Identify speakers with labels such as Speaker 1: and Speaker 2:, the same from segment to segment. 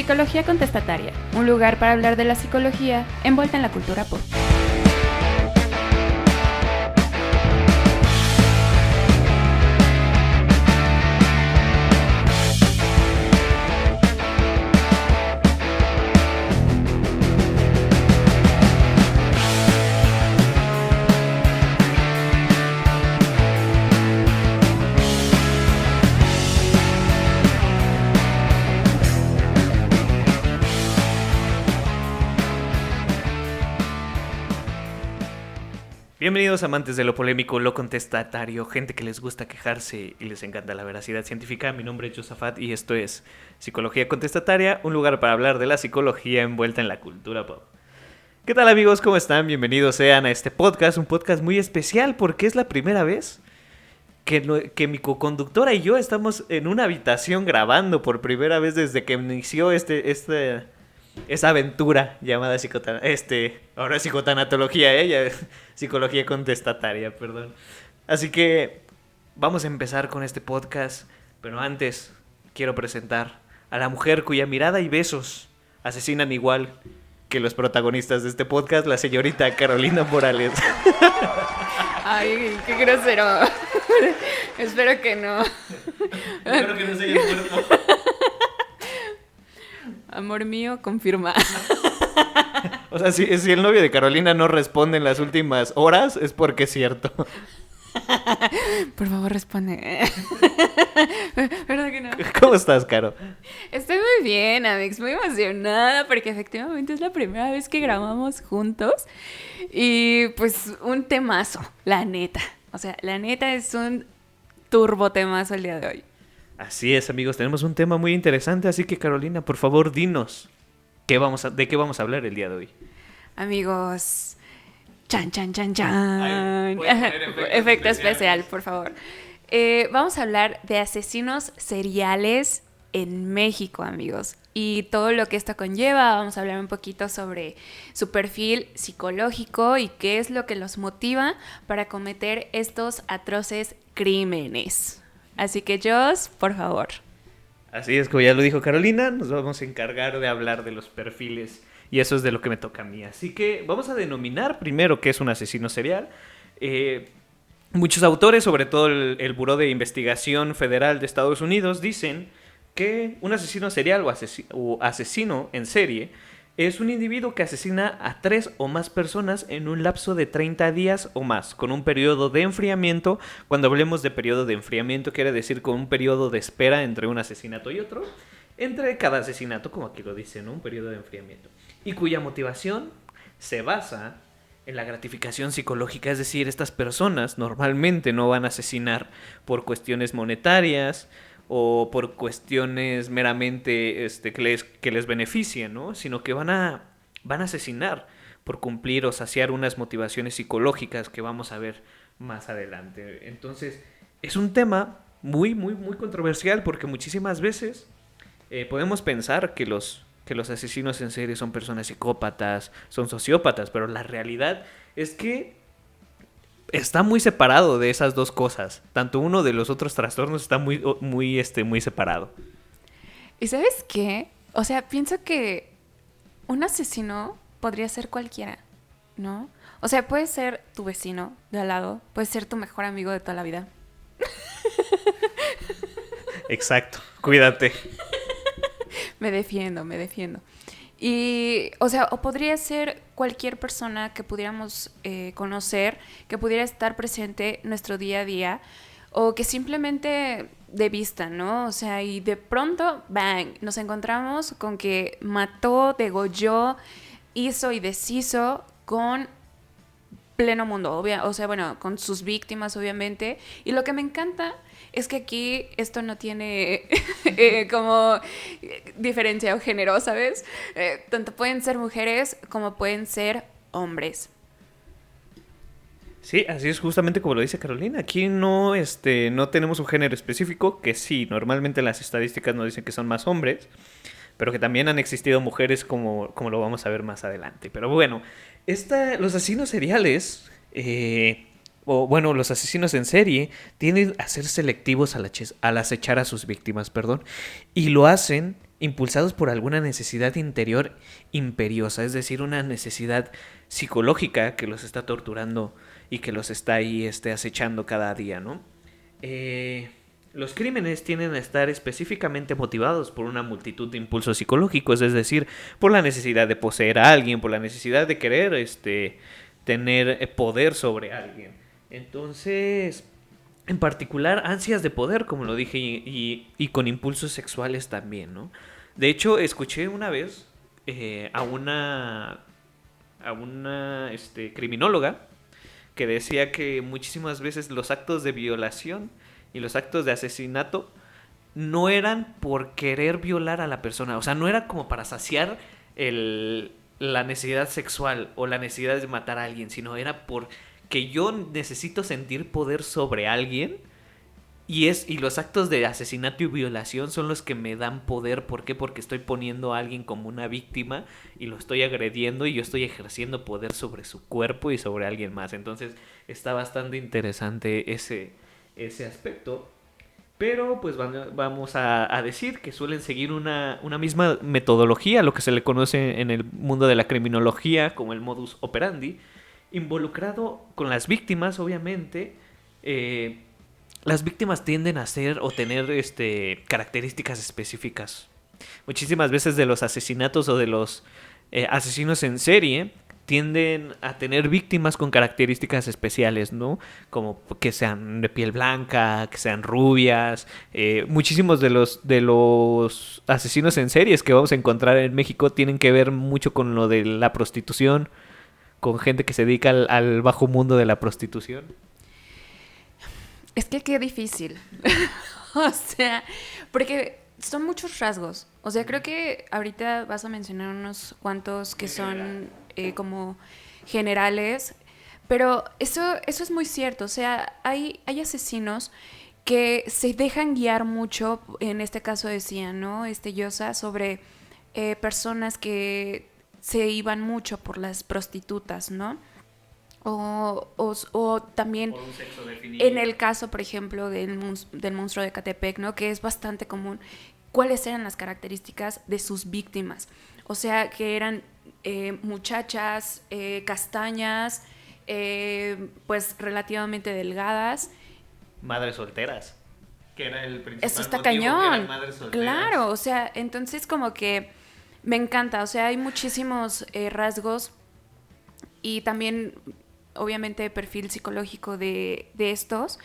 Speaker 1: Psicología Contestataria, un lugar para hablar de la psicología envuelta en la cultura pop.
Speaker 2: Bienvenidos amantes de lo polémico, lo contestatario, gente que les gusta quejarse y les encanta la veracidad científica. Mi nombre es Josafat y esto es Psicología Contestataria, un lugar para hablar de la psicología envuelta en la cultura pop. ¿Qué tal amigos? ¿Cómo están? Bienvenidos sean a este podcast, un podcast muy especial porque es la primera vez que mi coconductora y yo estamos en una habitación grabando por primera vez desde que inició esa aventura llamada psicotanatología, psicología contestataria, perdón. Así que vamos a empezar con este podcast, pero antes quiero presentar a la mujer cuya mirada y besos asesinan igual que los protagonistas de este podcast, la señorita Carolina Morales.
Speaker 1: Ay, qué grosero. Espero que no.
Speaker 2: Espero que no se haya muerto.
Speaker 1: Amor mío, confirma.
Speaker 2: O sea, si el novio de Carolina no responde en las últimas horas, es porque es cierto.
Speaker 1: Por favor, responde. ¿Verdad que no?
Speaker 2: ¿Cómo estás, Caro?
Speaker 1: Estoy muy bien, Amix, muy emocionada porque efectivamente es la primera vez que grabamos juntos. Y pues un temazo, la neta. O sea, la neta es un turbo temazo el día de hoy.
Speaker 2: Así es, amigos, tenemos un tema muy interesante, así que Carolina, por favor, dinos, ¿de qué vamos a hablar el día de hoy?
Speaker 1: Amigos, chan, chan, chan, chan.
Speaker 2: Ay, ¿puedes poner
Speaker 1: efecto especial, por favor. Vamos a hablar de asesinos seriales en México, amigos. Y todo lo que esto conlleva. Vamos a hablar un poquito sobre su perfil psicológico y qué es lo que los motiva para cometer estos atroces crímenes. Así que, Jos, por favor.
Speaker 2: Así es, como ya lo dijo Carolina, nos vamos a encargar de hablar de los perfiles y eso es de lo que me toca a mí. Así que vamos a denominar primero qué es un asesino serial. Muchos autores, sobre todo el Buró de Investigación Federal de Estados Unidos, dicen que un asesino serial o asesino en serie es un individuo que asesina a 3 o más personas en un lapso de 30 días o más, con un periodo de enfriamiento. Cuando hablemos de periodo de enfriamiento, quiere decir con un periodo de espera entre un asesinato y otro, entre cada asesinato, como aquí lo dice, ¿no? Un periodo de enfriamiento. Y cuya motivación se basa en la gratificación psicológica, es decir, estas personas normalmente no van a asesinar por cuestiones monetarias o por cuestiones meramente que les beneficien, ¿no? Sino que van a asesinar por cumplir o saciar unas motivaciones psicológicas que vamos a ver más adelante. Entonces, es un tema muy, muy, muy controversial porque muchísimas veces podemos pensar que los asesinos en serie son personas psicópatas, son sociópatas, pero la realidad es que está muy separado de esas dos cosas. Tanto uno de los otros trastornos está muy separado.
Speaker 1: ¿Y sabes qué? O sea, pienso que un asesino podría ser cualquiera, ¿no? O sea, puede ser tu vecino de al lado, puede ser tu mejor amigo de toda la vida.
Speaker 2: Exacto, cuídate.
Speaker 1: Me defiendo. Y, o sea, o podría ser cualquier persona que pudiéramos conocer, que pudiera estar presente en nuestro día a día, o que simplemente de vista, ¿no? O sea, y de pronto, bang, nos encontramos con que mató, degolló, hizo y deshizo con pleno mundo, o sea, bueno, con sus víctimas, obviamente. Y lo que me encanta es que aquí esto no tiene como diferencia o género, ¿sabes? Tanto pueden ser mujeres como pueden ser hombres.
Speaker 2: Sí, así es justamente como lo dice Carolina. Aquí no tenemos un género específico, que sí, normalmente las estadísticas nos dicen que son más hombres, pero que también han existido mujeres como lo vamos a ver más adelante. Pero bueno, los asesinos seriales, los asesinos en serie, tienden a ser selectivos al acechar a sus víctimas, y lo hacen impulsados por alguna necesidad interior imperiosa, es decir, una necesidad psicológica que los está torturando y que los está ahí acechando cada día, ¿no? Los crímenes tienden a estar específicamente motivados por una multitud de impulsos psicológicos, es decir, por la necesidad de poseer a alguien, por la necesidad de querer tener poder sobre alguien. Entonces, en particular, ansias de poder, como lo dije, y con impulsos sexuales también, ¿no? De hecho, escuché una vez a una criminóloga que decía que muchísimas veces los actos de violación y los actos de asesinato no eran por querer violar a la persona, o sea, no era como para saciar la necesidad sexual o la necesidad de matar a alguien, sino era porque yo necesito sentir poder sobre alguien y los actos de asesinato y violación son los que me dan poder. ¿Por qué? Porque estoy poniendo a alguien como una víctima y lo estoy agrediendo y yo estoy ejerciendo poder sobre su cuerpo y sobre alguien más. Entonces está bastante interesante ese aspecto. Pero pues vamos a decir que suelen seguir una misma metodología, lo que se le conoce en el mundo de la criminología como el modus operandi, involucrado con las víctimas, obviamente. Las víctimas tienden a ser o tener características específicas. Muchísimas veces de los asesinatos o de los asesinos en serie tienden a tener víctimas con características especiales, ¿no? Como que sean de piel blanca, que sean rubias. Muchísimos de los asesinos en series que vamos a encontrar en México tienen que ver mucho con lo de la prostitución, con gente que se dedica al bajo mundo de la prostitución.
Speaker 1: Es que qué difícil. O sea, porque son muchos rasgos. O sea, creo que ahorita vas a mencionar unos cuantos que son como generales, pero eso es muy cierto. O sea, hay asesinos que se dejan guiar mucho, en este caso decía, ¿no? Yosa, sobre personas que se iban mucho por las prostitutas, ¿no? O también
Speaker 2: Por un sexo definido.
Speaker 1: en el caso, por ejemplo, del monstruo de Ecatepec, ¿no? Que es bastante común. ¿Cuáles eran las características de sus víctimas? O sea, que eran muchachas castañas, pues relativamente delgadas.
Speaker 2: Madres solteras, que era el principal
Speaker 1: Eso está
Speaker 2: motivo,
Speaker 1: cañón.
Speaker 2: que eran madres solteras.
Speaker 1: Claro, o sea, entonces como que me encanta. O sea, hay muchísimos rasgos y también obviamente perfil psicológico de estos,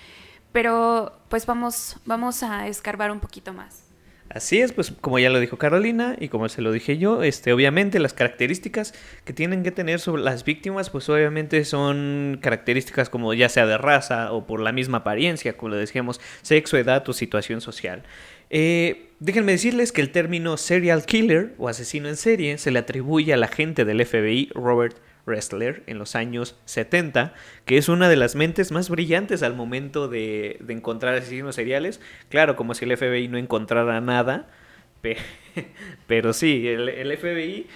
Speaker 1: pero pues vamos a escarbar un poquito más.
Speaker 2: Así es, pues como ya lo dijo Carolina y como se lo dije yo, obviamente las características que tienen que tener sobre las víctimas, pues obviamente son características como ya sea de raza o por la misma apariencia, como lo decíamos, sexo, edad o situación social. Déjenme decirles que el término serial killer o asesino en serie se le atribuye al agente del FBI Robert Ressler en los años 70, que es una de las mentes más brillantes al momento de encontrar asesinos seriales. Claro, como si el FBI no encontrara nada, pero sí, el FBI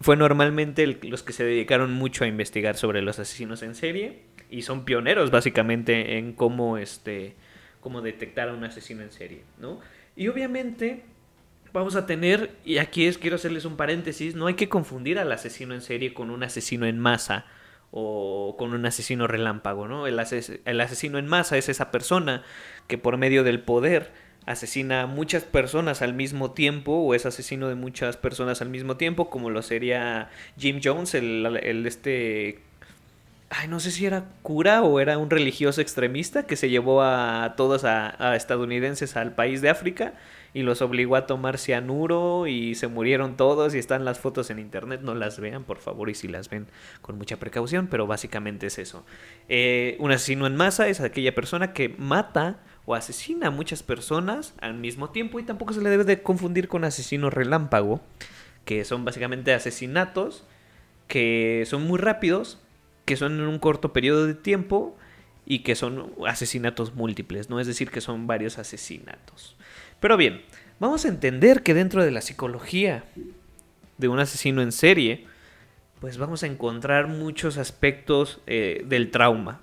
Speaker 2: fue normalmente los que se dedicaron mucho a investigar sobre los asesinos en serie y son pioneros básicamente en cómo detectar a un asesino en serie, ¿no? Y obviamente vamos a tener, y aquí quiero hacerles un paréntesis, no hay que confundir al asesino en serie con un asesino en masa o con un asesino relámpago, ¿no? El asesino en masa es esa persona que por medio del poder asesina a muchas personas al mismo tiempo o es asesino de muchas personas al mismo tiempo, como lo sería Jim Jones, no sé si era cura o era un religioso extremista que se llevó a todos a estadounidenses al país de África y los obligó a tomar cianuro y se murieron todos y están las fotos en internet, no las vean por favor y si las ven con mucha precaución, pero básicamente es eso. Un asesino en masa es aquella persona que mata o asesina a muchas personas al mismo tiempo y tampoco se le debe de confundir con asesino relámpago, que son básicamente asesinatos que son muy rápidos, que son en un corto periodo de tiempo y que son asesinatos múltiples, ¿no? Es decir, que son varios asesinatos. Pero bien, vamos a entender que dentro de la psicología de un asesino en serie, pues vamos a encontrar muchos aspectos del trauma.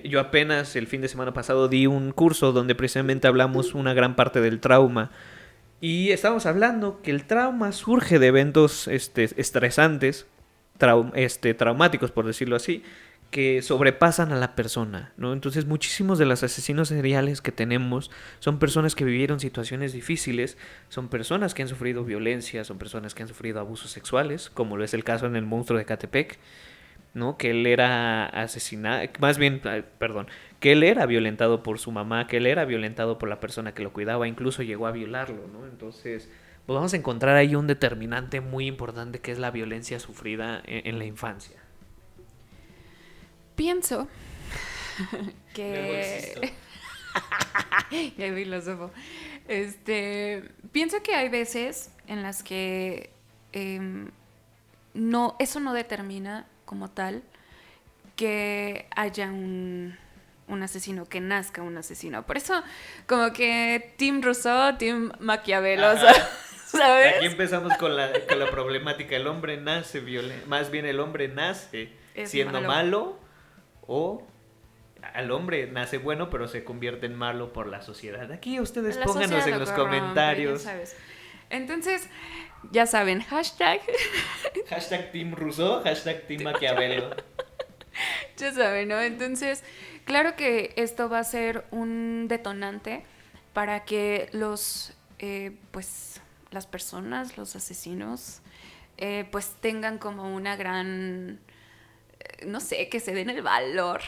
Speaker 2: Yo apenas el fin de semana pasado di un curso donde precisamente hablamos una gran parte del trauma Y estábamos hablando que el trauma surge de eventos estresantes, traumáticos, por decirlo así, que sobrepasan a la persona, ¿no? Entonces, muchísimos de los asesinos seriales que tenemos son personas que vivieron situaciones difíciles, son personas que han sufrido violencia, son personas que han sufrido abusos sexuales, como lo es el caso en el monstruo de Catepec, ¿no? Que él era asesinado, más bien, perdón, que él era violentado por su mamá, que él era violentado por la persona que lo cuidaba, incluso llegó a violarlo, ¿no? Entonces, pues vamos a encontrar ahí un determinante muy importante que es la violencia sufrida en la infancia.
Speaker 1: Pienso que... Ya filósofo. Pienso que hay veces en las que no, eso no determina como tal que haya un asesino, que nazca un asesino. Por eso, como que Team Rousseau, Team Maquiavelo, ¿sabes?
Speaker 2: Aquí empezamos con la problemática. El hombre nace violento, más bien el hombre nace siendo malo, o al hombre nace bueno pero se convierte en malo por la sociedad. Aquí ustedes pónganos en los comentarios.
Speaker 1: ¿Sabes? Entonces, ya saben, hashtag
Speaker 2: Team Rousseau, hashtag Team Maquiavelo.
Speaker 1: Ya saben, ¿no? Entonces, claro que esto va a ser un detonante para que pues, las personas, los asesinos, pues tengan como una gran, no sé, que se den el valor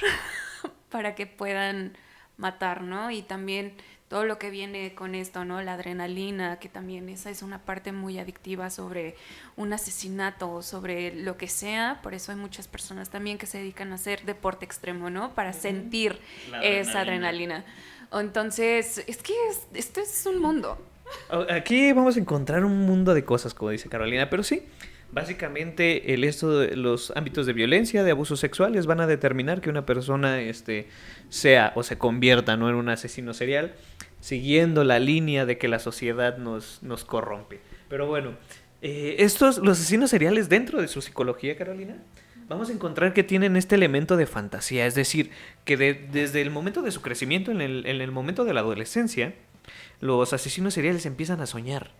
Speaker 1: para que puedan matar, ¿no? Y también todo lo que viene con esto, ¿no? La adrenalina, que también esa es una parte muy adictiva sobre un asesinato, sobre lo que sea. Por eso hay muchas personas también que se dedican a hacer deporte extremo, ¿no? Para sentir esa adrenalina. Entonces, es que esto es un mundo.
Speaker 2: Aquí vamos a encontrar un mundo de cosas, como dice Carolina, pero sí, básicamente los ámbitos de violencia, de abusos sexuales van a determinar que una persona sea o se convierta, ¿no?, en un asesino serial, siguiendo la línea de que la sociedad nos corrompe. Pero bueno, los asesinos seriales dentro de su psicología, Carolina, vamos a encontrar que tienen este elemento de fantasía, es decir, que desde el momento de su crecimiento, en el momento de la adolescencia, los asesinos seriales empiezan a soñar.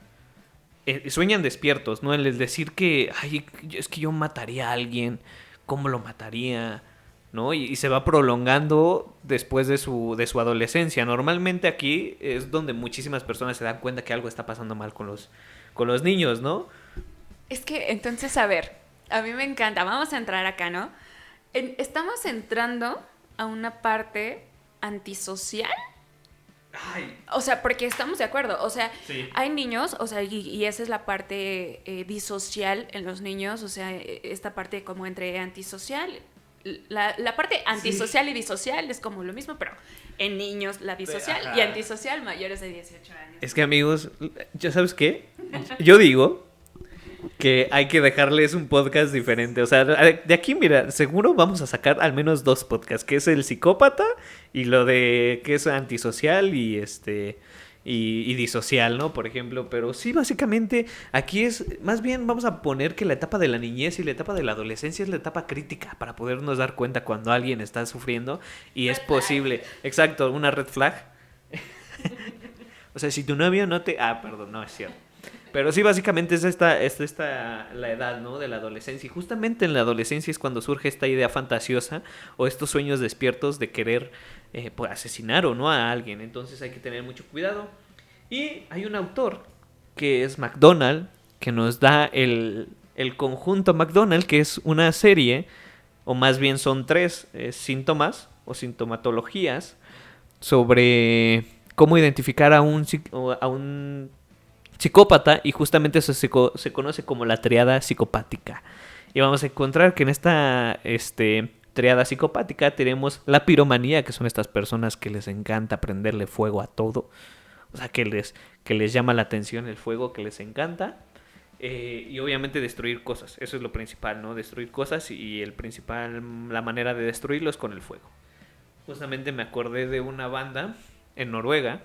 Speaker 2: Sueñan despiertos, ¿no? El decir que, ay, es que yo mataría a alguien, ¿cómo lo mataría? ¿No? Y se va prolongando después de su adolescencia. Normalmente aquí es donde muchísimas personas se dan cuenta que algo está pasando mal con los niños, ¿no?
Speaker 1: Es que, entonces, a ver, a mí me encanta, vamos a entrar acá, ¿no? Estamos entrando a una parte antisocial.
Speaker 2: Ay.
Speaker 1: O sea, porque estamos de acuerdo, o sea,
Speaker 2: sí.
Speaker 1: Hay niños, o sea, y esa es la parte disocial en los niños, o sea, esta parte como entre antisocial, la parte antisocial y disocial es como lo mismo, pero en niños la disocial y antisocial mayores de 18 años.
Speaker 2: Es que, amigos, ¿ya sabes qué? Yo digo que hay que dejarles un podcast diferente. O sea, de aquí, mira, seguro vamos a sacar al menos 2 podcasts, que es el psicópata y lo de que es antisocial y y disocial, ¿no? Por ejemplo, pero sí, básicamente aquí es, más bien vamos a poner que la etapa de la niñez y la etapa de la adolescencia es la etapa crítica para podernos dar cuenta cuando alguien está sufriendo y es posible. Exacto, una red flag. O sea, si tu novio no te... Ah, perdón, no es cierto. Pero sí, básicamente es esta la edad, ¿no?, de la adolescencia. Y justamente en la adolescencia es cuando surge esta idea fantasiosa o estos sueños despiertos de querer pues, asesinar o no a alguien. Entonces hay que tener mucho cuidado. Y hay un autor que es McDonald, que nos da el conjunto McDonald, que es una serie, o más bien son 3 síntomas o sintomatologías sobre cómo identificar a un psicópata, y justamente eso se conoce como la triada psicopática. Y vamos a encontrar que en esta triada psicopática tenemos la piromanía, que son estas personas que les encanta prenderle fuego a todo. O sea, que les llama la atención el fuego, que les encanta. Y obviamente destruir cosas. Eso es lo principal, ¿no? Destruir cosas, y la manera de destruirlo es con el fuego. Justamente me acordé de una banda en Noruega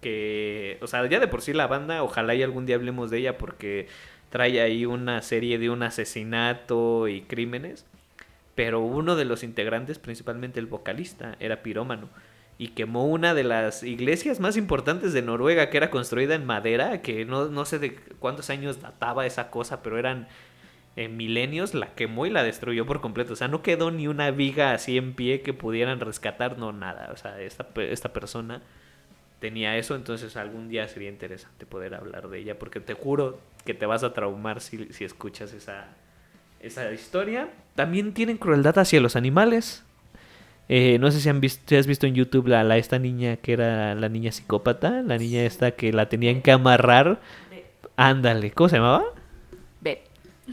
Speaker 2: que, o sea, ya de por sí la banda, ojalá y algún día hablemos de ella porque trae ahí una serie de un asesinato y crímenes, pero uno de los integrantes, principalmente el vocalista, era pirómano, y quemó una de las iglesias más importantes de Noruega, que era construida en madera, que no sé de cuántos años databa esa cosa, pero eran milenios, la quemó y la destruyó por completo. O sea, no quedó ni una viga así en pie que pudieran rescatar, no, nada. O sea, esta persona tenía eso, entonces algún día sería interesante poder hablar de ella, porque te juro que te vas a traumar si escuchas esa historia. También tienen crueldad hacia los animales. No sé si has visto en YouTube esta niña que era la niña psicópata, la niña esta que la tenían que amarrar. Ándale, ¿cómo se llamaba?
Speaker 1: Beth.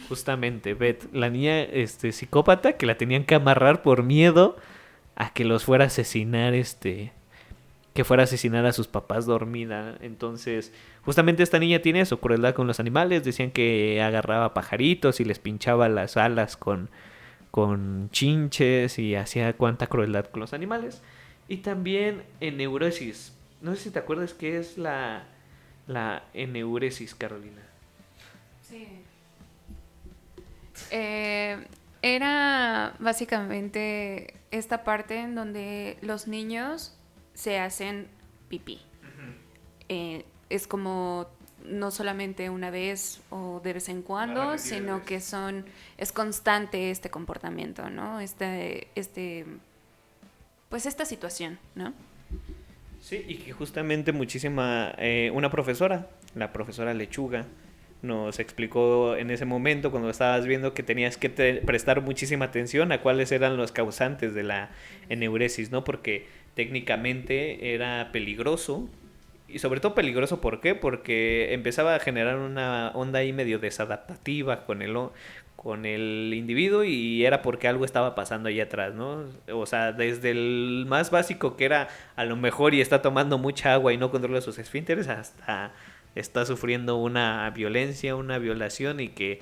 Speaker 2: Justamente, Beth, la niña psicópata que la tenían que amarrar por miedo a que los fuera a asesinar, que fuera a asesinar a sus papás dormida. Entonces, justamente esta niña tiene eso, crueldad con los animales. Decían que agarraba pajaritos y les pinchaba las alas con chinches y hacía cuanta crueldad con los animales. Y también eneuresis. No sé si te acuerdas qué es la eneuresis, Carolina.
Speaker 1: Sí. Era básicamente esta parte en donde los niños se hacen pipí. Es como no solamente una vez o de vez en cuando, sino que es constante este comportamiento, ¿no? Pues esta situación, ¿no?
Speaker 2: Sí, y que justamente una profesora, la profesora Lechuga, nos explicó en ese momento cuando estabas viendo que tenías que prestar muchísima atención a cuáles eran los causantes de la eneuresis, ¿no? Porque técnicamente era peligroso. Y sobre todo peligroso, ¿por qué? Porque empezaba a generar una onda ahí medio desadaptativa con el individuo, y era porque algo estaba pasando ahí atrás, ¿no? O sea, desde el más básico, que era a lo mejor y está tomando mucha agua y no controla sus esfínteres, hasta está sufriendo una violencia, una violación, y que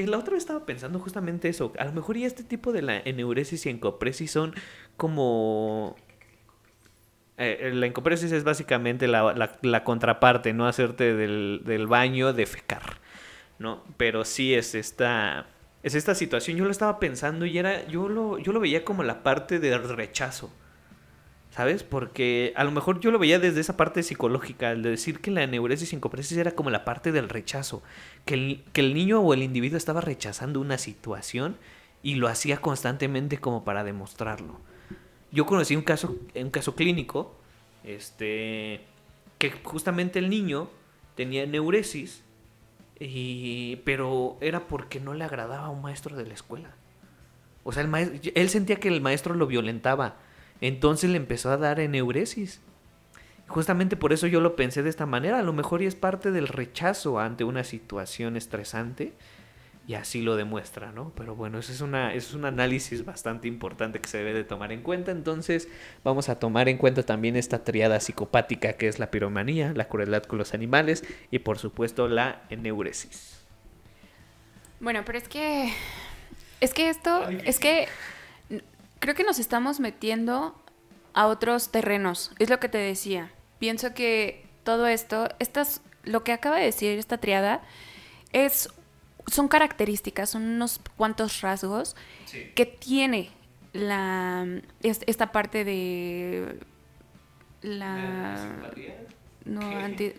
Speaker 2: la otra vez estaba pensando justamente eso. A lo mejor y este tipo de la eneuresis y encopresis son como... la encopresis es básicamente la contraparte, no hacerte del baño, defecar, ¿no? Pero sí es esta situación. Yo lo estaba pensando y yo lo veía como la parte del rechazo, ¿sabes? Porque a lo mejor yo lo veía desde esa parte psicológica, al decir que la eneuresis y encopresis era como la parte del rechazo, que el niño o el individuo estaba rechazando una situación y lo hacía constantemente como para demostrarlo. Yo conocí un caso clínico, que justamente el niño tenía neuresis, pero era porque no le agradaba a un maestro de la escuela. O sea, él sentía que el maestro lo violentaba, entonces le empezó a dar eneuresis. Justamente por eso yo lo pensé de esta manera. A lo mejor y es parte del rechazo ante una situación estresante, y así lo demuestra, ¿no? Pero bueno, eso es un análisis bastante importante que se debe de tomar en cuenta. Entonces vamos a tomar en cuenta también esta triada psicopática, que es la piromanía, la crueldad con los animales y por supuesto la eneuresis.
Speaker 1: Bueno, pero es que creo que nos estamos metiendo a otros terrenos. Es lo que te decía. Pienso que todo esto, lo que acaba de decir esta triada, son características, son unos cuantos rasgos que tiene esta parte de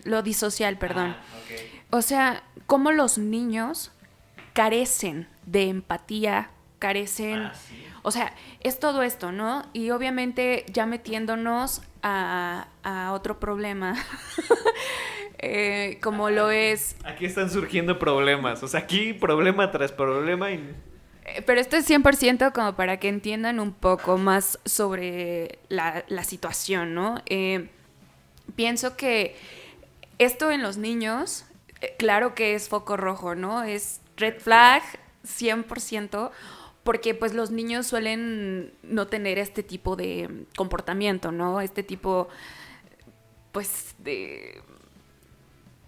Speaker 1: lo disocial, perdón.
Speaker 2: Okay.
Speaker 1: O sea, cómo los niños carecen de empatía, carecen...
Speaker 2: Sí.
Speaker 1: O sea, es todo esto, ¿no? Y obviamente ya metiéndonos a otro problema, como lo es...
Speaker 2: Aquí están surgiendo problemas, o sea, aquí problema tras problema.
Speaker 1: Pero esto es 100% como para que entiendan un poco más sobre la situación, ¿no? Pienso que esto en los niños, claro que es foco rojo, ¿no? Es red flag 100%, porque pues los niños suelen no tener este tipo de comportamiento, ¿no? Este tipo, pues, de...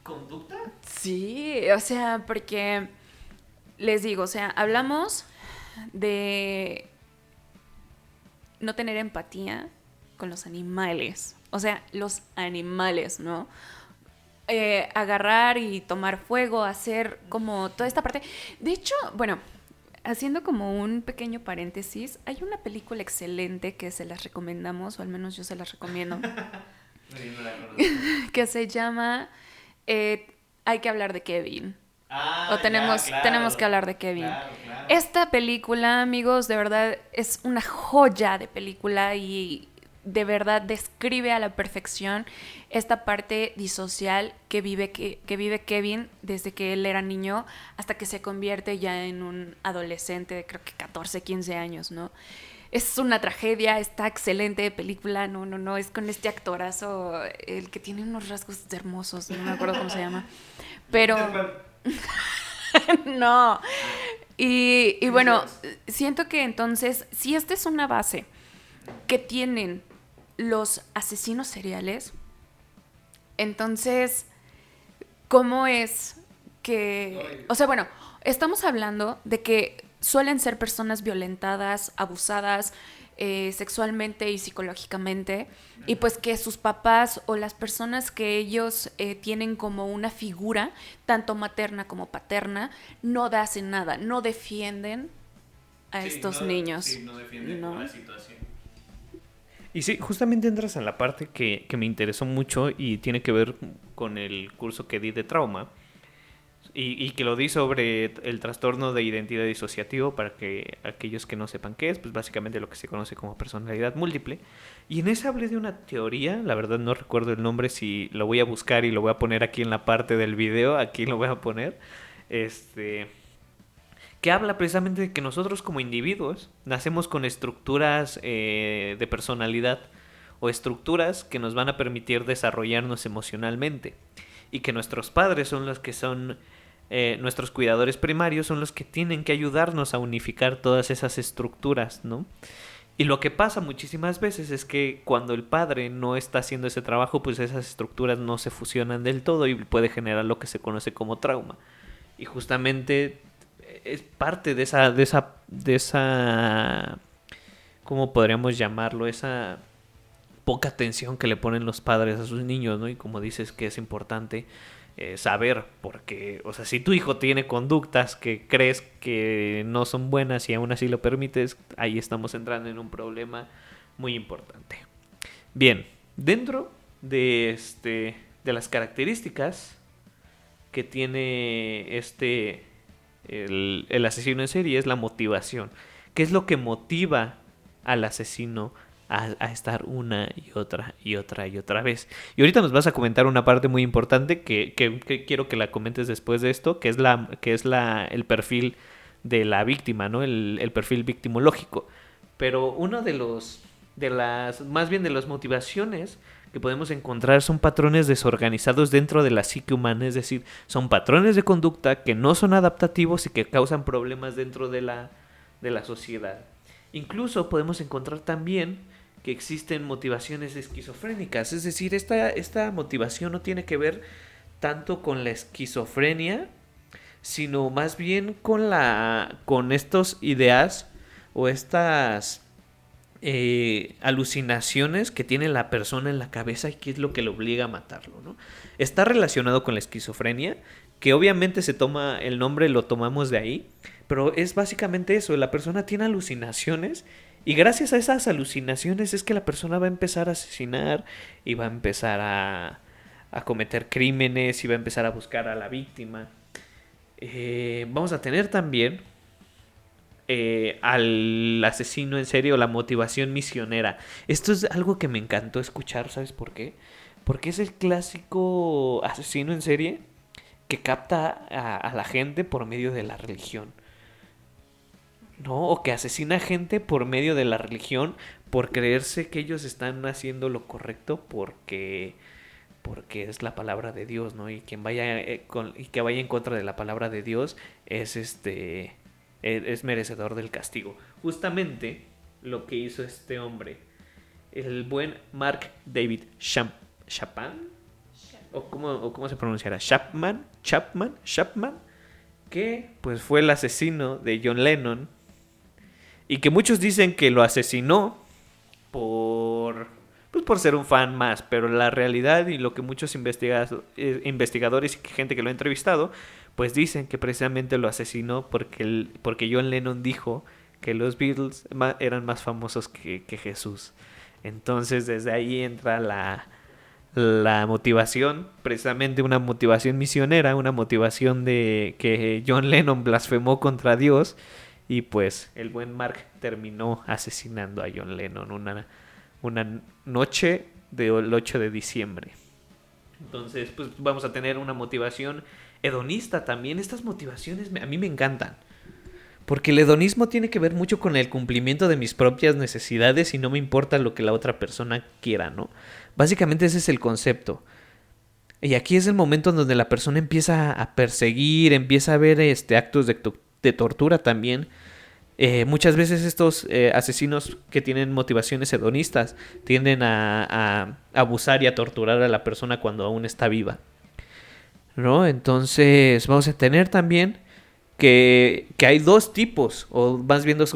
Speaker 2: ¿Conducta?
Speaker 1: Sí, o sea, porque les digo, o sea, hablamos de no tener empatía con los animales, o sea, los animales, ¿no? Agarrar y tomar fuego, hacer como toda esta parte. De hecho, bueno, haciendo como un pequeño paréntesis, hay una película excelente que se las recomendamos, o al menos yo se las recomiendo, que se llama Hay que hablar de Kevin. O tenemos que hablar de Kevin.
Speaker 2: Claro.
Speaker 1: Esta película, amigos, de verdad es una joya de película y de verdad describe a la perfección esta parte disocial que vive Kevin desde que él era niño hasta que se convierte ya en un adolescente de creo que 14, 15 años, ¿no? Es una tragedia, está excelente película, no, es con este actorazo, el que tiene unos rasgos hermosos, no me acuerdo cómo se llama, pero... No. Y bueno, siento que entonces, si esta es una base que tienen los asesinos seriales, entonces, ¿cómo es que... O sea, bueno, estamos hablando de que suelen ser personas violentadas, abusadas sexualmente y psicológicamente, y pues que sus papás o las personas que ellos tienen como una figura, tanto materna como paterna, no hacen nada, no defienden a estos niños.
Speaker 2: Sí, no defienden
Speaker 1: ¿no?
Speaker 2: la situación. Y sí, justamente entras en la parte que me interesó mucho y tiene que ver con el curso que di de trauma. Y que lo di sobre el trastorno de identidad disociativo, para que aquellos que no sepan qué es, pues básicamente lo que se conoce como personalidad múltiple. Y en ese hablé de una teoría, la verdad no recuerdo el nombre, si lo voy a buscar y lo voy a poner aquí en la parte del video, aquí lo voy a poner, que habla precisamente de que nosotros como individuos nacemos con estructuras de personalidad o estructuras que nos van a permitir desarrollarnos emocionalmente, y que nuestros padres son los que son nuestros cuidadores primarios, son los que tienen que ayudarnos a unificar todas esas estructuras, ¿no? Y lo que pasa muchísimas veces es que cuando el padre no está haciendo ese trabajo, pues esas estructuras no se fusionan del todo y puede generar lo que se conoce como trauma. Y justamente es parte de esa, ¿cómo podríamos llamarlo? Esa poca atención que le ponen los padres a sus niños, ¿no? Y como dices que es importante saber, porque, o sea, si tu hijo tiene conductas que crees que no son buenas y aún así lo permites, ahí estamos entrando en un problema muy importante. Bien, dentro de las características que tiene el asesino en serie es la motivación. ¿Qué es lo que motiva al asesino a estar una y otra vez? Y ahorita nos vas a comentar una parte muy importante que quiero que la comentes después de esto, que es el perfil de la víctima, ¿no? El perfil victimológico. Pero uno de las motivaciones que podemos encontrar son patrones desorganizados dentro de la psique humana, es decir, son patrones de conducta que no son adaptativos y que causan problemas dentro de la sociedad. Incluso podemos encontrar también que existen motivaciones esquizofrénicas, es decir, esta motivación no tiene que ver tanto con la esquizofrenia, sino más bien con estas ideas o estas alucinaciones que tiene la persona en la cabeza y que es lo que le obliga a matarlo, ¿no? Está relacionado con la esquizofrenia, que obviamente el nombre lo tomamos de ahí, pero es básicamente eso, la persona tiene alucinaciones y gracias a esas alucinaciones es que la persona va a empezar a asesinar y va a empezar a cometer crímenes y va a empezar a buscar a la víctima. Vamos a tener también al asesino en serie o la motivación misionera. Esto es algo que me encantó escuchar, ¿sabes por qué? Porque es el clásico asesino en serie que capta a la gente por medio de la religión, ¿no? O que asesina gente por medio de la religión por creerse que ellos están haciendo lo correcto porque es la palabra de Dios, ¿no? Y quien vaya y que vaya en contra de la palabra de Dios es merecedor del castigo. Justamente lo que hizo este hombre, el buen Mark David Chapman, o cómo se pronunciará, Chapman, que pues fue el asesino de John Lennon y que muchos dicen que lo asesinó por ser un fan más, pero la realidad y lo que muchos investigadores y gente que lo ha entrevistado, pues dicen que precisamente lo asesinó porque John Lennon dijo que los Beatles eran más famosos que Jesús. Entonces desde ahí entra la motivación, precisamente una motivación misionera, una motivación de que John Lennon blasfemó contra Dios y pues el buen Mark terminó asesinando a John Lennon una noche del 8 de diciembre. Entonces pues vamos a tener una motivación hedonista también. Estas motivaciones a mí me encantan. Porque el hedonismo tiene que ver mucho con el cumplimiento de mis propias necesidades y no me importa lo que la otra persona quiera, ¿no? Básicamente ese es el concepto. Y aquí es el momento en donde la persona empieza a perseguir, empieza a ver actos de tortura también. Muchas veces estos asesinos que tienen motivaciones hedonistas tienden a abusar y a torturar a la persona cuando aún está viva, ¿no? Entonces vamos a tener también que hay dos tipos, o más bien dos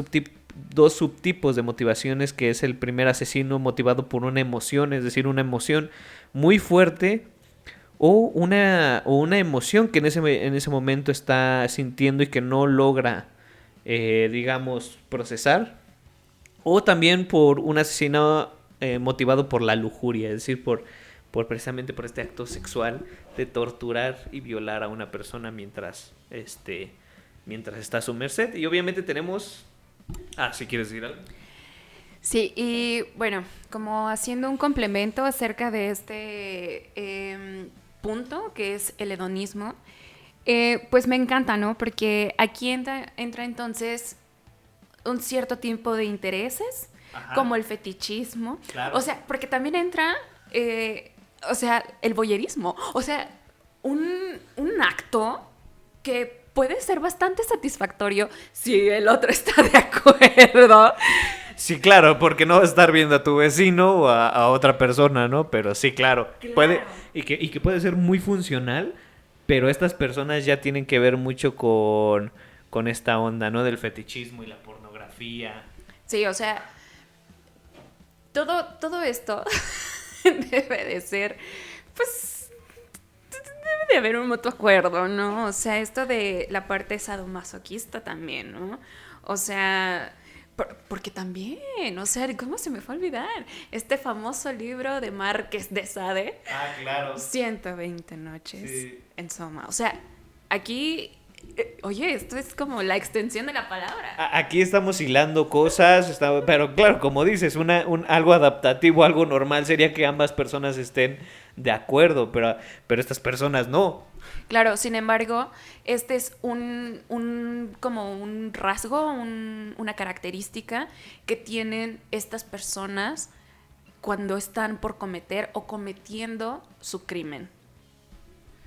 Speaker 2: subtipos de motivaciones, que es el primer asesino motivado por una emoción, es decir, una emoción muy fuerte o una emoción que en ese momento está sintiendo y que no logra, digamos, procesar. O también por un asesino motivado por la lujuria, es decir, precisamente por este acto sexual de torturar y violar a una persona mientras está a su merced. Y obviamente tenemos... si quieres decir algo.
Speaker 1: Sí, y bueno, como haciendo un complemento acerca de este punto, que es el hedonismo, pues me encanta, ¿no? Porque aquí entra entonces un cierto tipo de intereses, ajá, como el fetichismo. Claro. O sea, porque también entra, el voyerismo. O sea, un acto que puede ser bastante satisfactorio si el otro está de acuerdo.
Speaker 2: Sí, claro, porque no vas a estar viendo a tu vecino o a otra persona, ¿no? Pero sí, claro. Puede, y que puede ser muy funcional, pero estas personas ya tienen que ver mucho con esta onda, ¿no? Del fetichismo y la pornografía.
Speaker 1: Sí, o sea, todo esto debe de ser, pues... de haber un mutuo acuerdo, ¿no? O sea, esto de la parte sadomasoquista también, ¿no? O sea, porque también, o sea, ¿cómo se me fue a olvidar? Este famoso libro de Márquez de Sade.
Speaker 2: Ah, claro.
Speaker 1: 120 noches en Soma. O sea, aquí... oye, esto es como la extensión de la palabra.
Speaker 2: Aquí estamos hilando cosas, pero claro, como dices, algo adaptativo, algo normal sería que ambas personas estén de acuerdo, pero estas personas no.
Speaker 1: Claro, sin embargo, este es como un rasgo, una característica que tienen estas personas cuando están por cometer o cometiendo su crimen.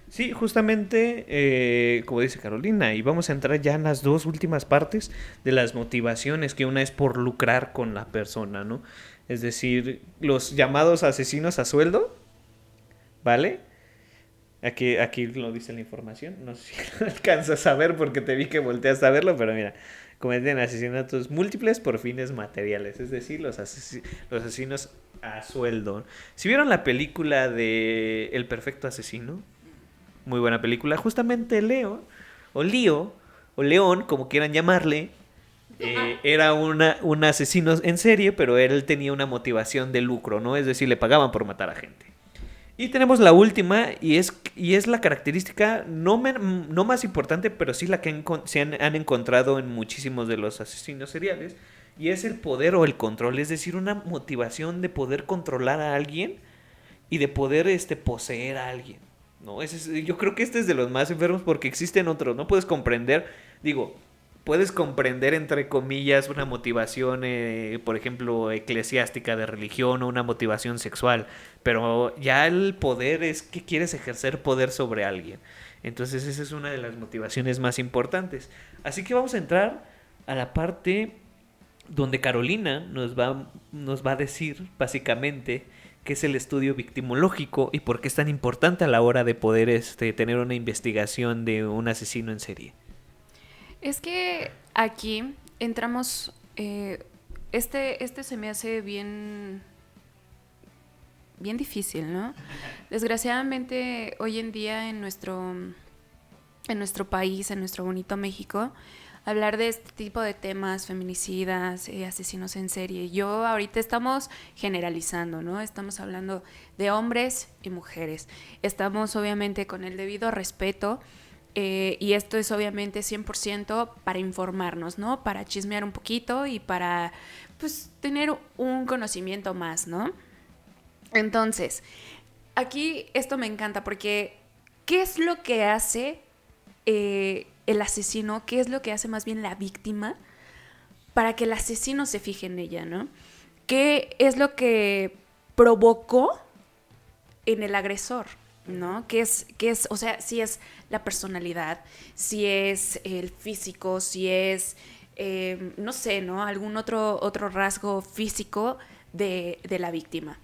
Speaker 2: Sí, justamente, como dice Carolina, y vamos a entrar ya en las dos últimas partes de las motivaciones, que una es por lucrar con la persona, ¿no? Es decir, los llamados asesinos a sueldo, ¿vale? Aquí lo dice la información, no sé si lo alcanzas a ver porque te vi que volteaste a verlo, pero mira, cometen asesinatos múltiples por fines materiales, es decir, los asesinos a sueldo. ¿Si vieron la película de El Perfecto Asesino? Muy buena película. Justamente Leo, o León, como quieran llamarle, era un asesino en serie, pero él tenía una motivación de lucro, ¿no? Es decir, le pagaban por matar a gente. Y tenemos la última, y es la característica no más importante, pero sí la que se han encontrado en muchísimos de los asesinos seriales, y es el poder o el control, es decir, una motivación de poder controlar a alguien y de poder poseer a alguien. No, yo creo que este es de los más enfermos porque existen otros. No puedes comprender, puedes comprender entre comillas una motivación, por ejemplo, eclesiástica de religión o una motivación sexual, pero ya el poder es que quieres ejercer poder sobre alguien. Entonces esa es una de las motivaciones más importantes. Así que vamos a entrar a la parte donde Carolina nos va a decir básicamente qué es el estudio victimológico y por qué es tan importante a la hora de poder tener una investigación de un asesino en serie.
Speaker 1: Es que aquí entramos, este se me hace bien difícil, ¿no? Desgraciadamente hoy en día en nuestro en nuestro país, en nuestro bonito México, hablar de este tipo de temas, feminicidas, asesinos en serie. Yo ahorita estamos generalizando, ¿no? Estamos hablando de hombres y mujeres. Estamos obviamente con el debido respeto, y esto es obviamente 100% para informarnos, ¿no? Para chismear un poquito y para, pues, tener un conocimiento más, ¿no? Entonces, aquí esto me encanta porque ¿qué es lo que hace el asesino? ¿Qué es lo que hace más bien la víctima para que el asesino se fije en ella, ¿no? ¿Qué es lo que provocó en el agresor? ¿No? ¿Qué es, o sea, si es la personalidad, si es el físico, si es, no sé, ¿no? Algún otro rasgo físico de la víctima.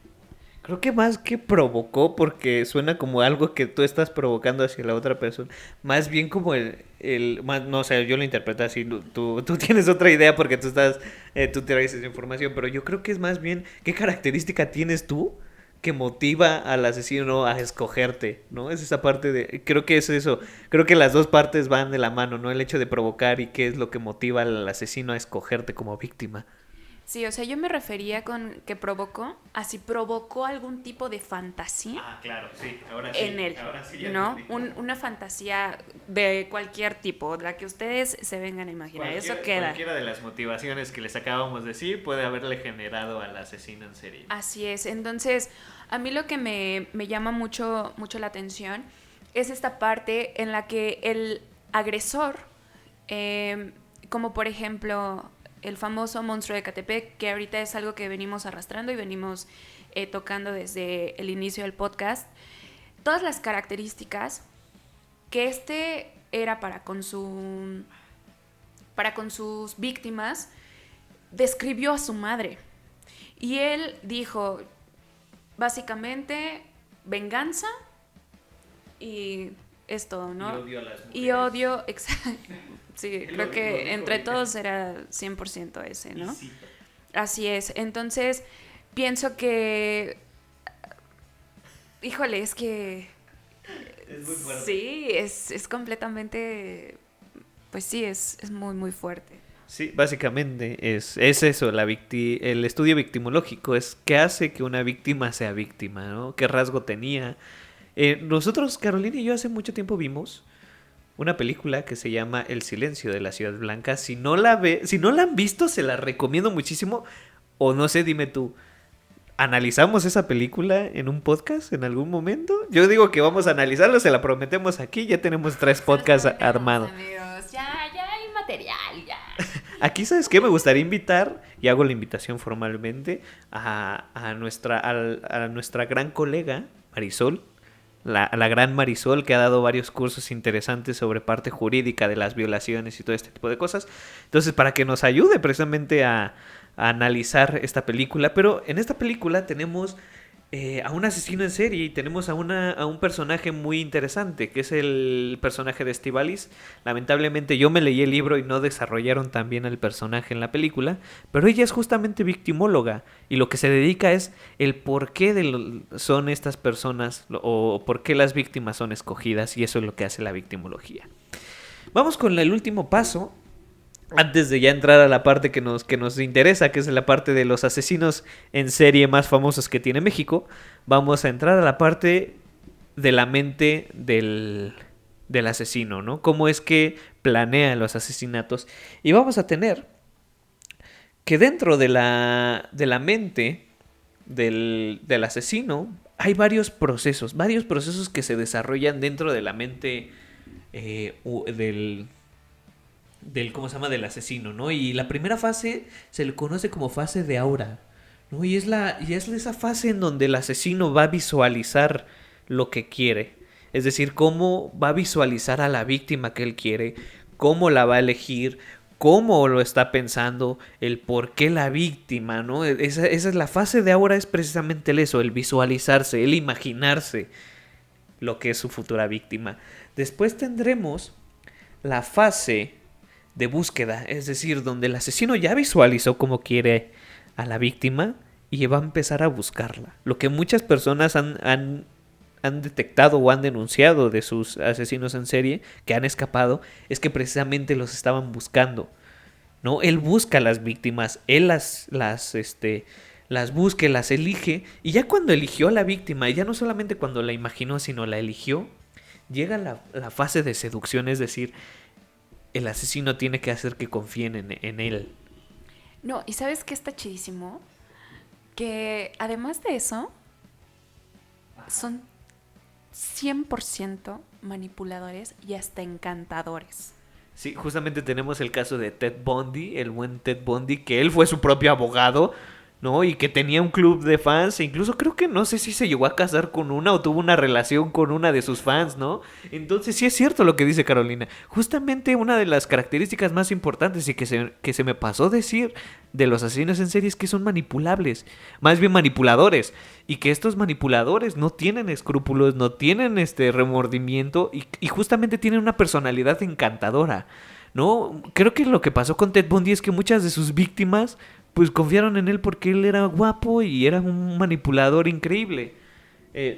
Speaker 2: Creo que más que provocó, porque suena como algo que tú estás provocando hacia la otra persona, más bien como no sé, yo lo interpreto así, tú tienes otra idea porque tú traes esa información, pero yo creo que es más bien, ¿qué característica tienes tú que motiva al asesino a escogerte, ¿no? Es esa parte creo que es eso, creo que las dos partes van de la mano, ¿no? El hecho de provocar y qué es lo que motiva al asesino a escogerte como víctima.
Speaker 1: Sí, o sea, yo me refería con que provocó, así provocó algún tipo de fantasía.
Speaker 2: Ah, claro, sí,
Speaker 1: en él,
Speaker 2: ahora sí ya
Speaker 1: ¿no?
Speaker 2: entendí.
Speaker 1: Una fantasía de cualquier tipo, la que ustedes se vengan a imaginar. Eso queda.
Speaker 2: Cualquiera de las motivaciones que les acabamos de decir puede haberle generado al asesino en serie.
Speaker 1: Así es. Entonces, a mí lo que me llama mucho la atención es esta parte en la que el agresor, como por ejemplo el famoso monstruo de Ecatepec, que ahorita es algo que venimos arrastrando y venimos tocando desde el inicio del podcast, todas las características que era para con sus víctimas, describió a su madre. Y él dijo, básicamente, venganza y esto, ¿no?
Speaker 2: Y odio a las mujeres.
Speaker 1: Y odio, sí, creo que
Speaker 2: lo dijo
Speaker 1: entre
Speaker 2: bien.
Speaker 1: todos era 100% ese, ¿no?
Speaker 2: Sí.
Speaker 1: Así es. Entonces, pienso que, híjole, es que
Speaker 2: Es muy fuerte.
Speaker 1: sí, es completamente, pues sí, es muy, muy fuerte.
Speaker 2: Sí, básicamente es eso, el estudio victimológico es qué hace que una víctima sea víctima, ¿no? ¿Qué rasgo tenía? Nosotros, Carolina y yo, hace mucho tiempo vimos una película que se llama El silencio de la ciudad blanca. Si no la han visto, se la recomiendo muchísimo. O no sé, dime tú, ¿analizamos esa película en un podcast en algún momento? Yo digo que vamos a analizarlo, se la prometemos aquí, ya tenemos 3 podcasts armados.
Speaker 1: Amigos, ya hay material, ya.
Speaker 2: Aquí, ¿sabes qué? Me gustaría invitar, y hago la invitación formalmente, a nuestra gran colega, Marisol, la gran Marisol, que ha dado varios cursos interesantes sobre parte jurídica de las violaciones y todo este tipo de cosas. Entonces, para que nos ayude precisamente a analizar esta película. Pero en esta película tenemos a un asesino en serie y tenemos a un personaje muy interesante, que es el personaje de Estíbaliz. Lamentablemente yo me leí el libro y no desarrollaron tan bien el personaje en la película, pero ella es justamente victimóloga y lo que se dedica es el por qué son estas personas o por qué las víctimas son escogidas, y eso es lo que hace la victimología. Vamos con el último paso. Antes de ya entrar a la parte que nos interesa, que es la parte de los asesinos en serie más famosos que tiene México, vamos a entrar a la parte de la mente del asesino, ¿no? Cómo es que planea los asesinatos. Y vamos a tener que dentro de la mente del asesino hay varios procesos que se desarrollan dentro de la mente ¿cómo se llama? Del asesino, ¿no? Y la primera fase se le conoce como fase de aura, ¿no? Y es esa fase en donde el asesino va a visualizar lo que quiere. Es decir, cómo va a visualizar a la víctima que él quiere, cómo la va a elegir, cómo lo está pensando, el por qué la víctima, ¿no? Esa es la fase de aura, es precisamente eso, el visualizarse, el imaginarse lo que es su futura víctima. Después tendremos la fase de búsqueda, es decir, donde el asesino ya visualizó cómo quiere a la víctima y va a empezar a buscarla. Lo que muchas personas han han detectado o han denunciado de sus asesinos en serie que han escapado es que precisamente los estaban buscando, ¿no? Él busca a las víctimas, él las busca, las elige, y ya cuando eligió a la víctima, ya no solamente cuando la imaginó, sino la eligió, llega la fase de seducción, es decir, el asesino tiene que hacer que confíen en él.
Speaker 1: No, ¿y sabes qué está chidísimo? Que además de eso, son 100% manipuladores y hasta encantadores.
Speaker 2: Sí, justamente tenemos el caso de Ted Bundy, el buen Ted Bundy, que él fue su propio abogado, ¿no? Y que tenía un club de fans, e incluso creo que no sé si se llegó a casar con una o tuvo una relación con una de sus fans, ¿no? Entonces sí es cierto lo que dice Carolina. Justamente una de las características más importantes y que se me pasó decir de los asesinos en serie es que son manipulables, más bien manipuladores, y que estos manipuladores no tienen escrúpulos, no tienen remordimiento y justamente tienen una personalidad encantadora, ¿no? Creo que lo que pasó con Ted Bundy es que muchas de sus víctimas pues confiaron en él porque él era guapo y era un manipulador increíble.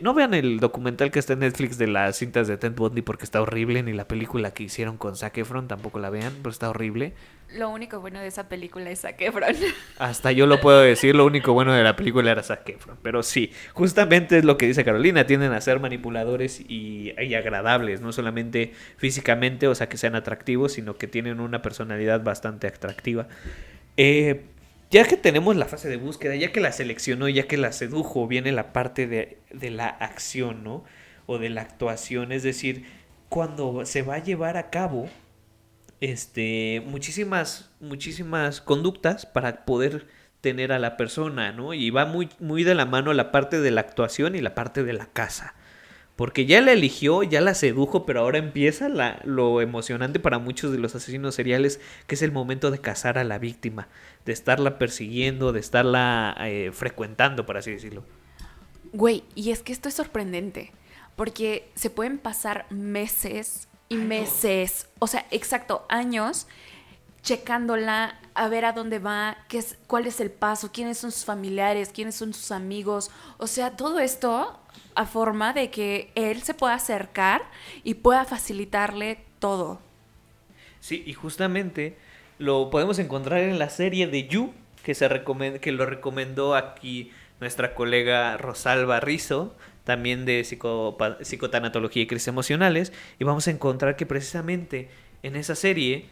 Speaker 2: No vean el documental que está en Netflix de las cintas de Ted Bundy porque está horrible, ni la película que hicieron con Zac Efron tampoco la vean, pero está horrible.
Speaker 1: Lo único bueno de esa película es Zac Efron.
Speaker 2: Hasta yo lo puedo decir, lo único bueno de la película era Zac Efron. Pero sí, justamente es lo que dice Carolina, tienden a ser manipuladores y agradables, no solamente físicamente, o sea, que sean atractivos, sino que tienen una personalidad bastante atractiva. Ya que tenemos la fase de búsqueda, ya que la seleccionó, ya que la sedujo, viene la parte de la acción, ¿no? O de la actuación, es decir, cuando se va a llevar a cabo muchísimas conductas para poder tener a la persona, ¿no? Y va muy, muy de la mano la parte de la actuación y la parte de la caza. Porque ya la eligió, ya la sedujo, pero ahora empieza lo emocionante para muchos de los asesinos seriales, que es el momento de cazar a la víctima, de estarla persiguiendo, de estarla frecuentando, por así decirlo.
Speaker 1: Güey, y es que esto es sorprendente, porque se pueden pasar meses y meses, o sea, exacto, años, checándola, a ver a dónde va, cuál es el paso, quiénes son sus familiares, quiénes son sus amigos, o sea, todo esto a forma de que él se pueda acercar y pueda facilitarle todo.
Speaker 2: Sí, y justamente lo podemos encontrar en la serie de You, que lo recomendó aquí nuestra colega Rosalba Rizzo, también de psicotanatología y crisis emocionales, y vamos a encontrar que precisamente en esa serie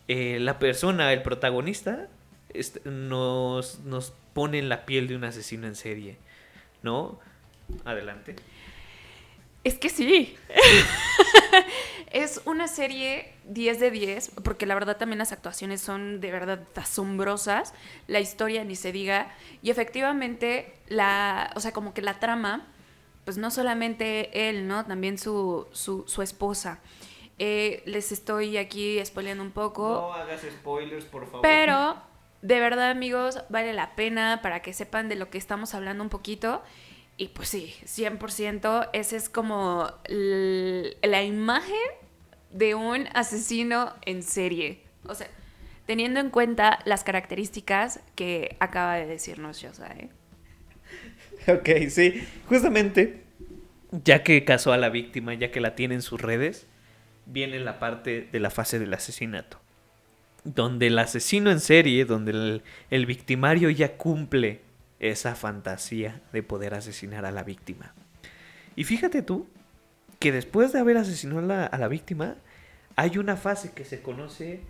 Speaker 2: la persona, el protagonista, nos pone en la piel de un asesino en serie, ¿no? Adelante.
Speaker 1: Es que sí. Es una serie 10 de 10, porque la verdad también las actuaciones son de verdad asombrosas, la historia ni se diga, y efectivamente o sea, como que la trama, pues no solamente él, ¿no? También su esposa. Les estoy aquí spoileando un poco.
Speaker 2: No hagas spoilers, por favor.
Speaker 1: Pero, de verdad, amigos, vale la pena para que sepan de lo que estamos hablando un poquito. Y pues sí, 100%, esa es como la imagen de un asesino en serie. O sea, teniendo en cuenta las características que acaba de decirnos Yosa, ¿eh?
Speaker 2: Ok, sí, justamente, ya que casó a la víctima, ya que la tiene en sus redes, viene la parte de la fase del asesinato, donde el asesino en serie, donde el victimario ya cumple esa fantasía de poder asesinar a la víctima. Y fíjate tú que después de haber asesinado a la víctima, hay una fase que se conoce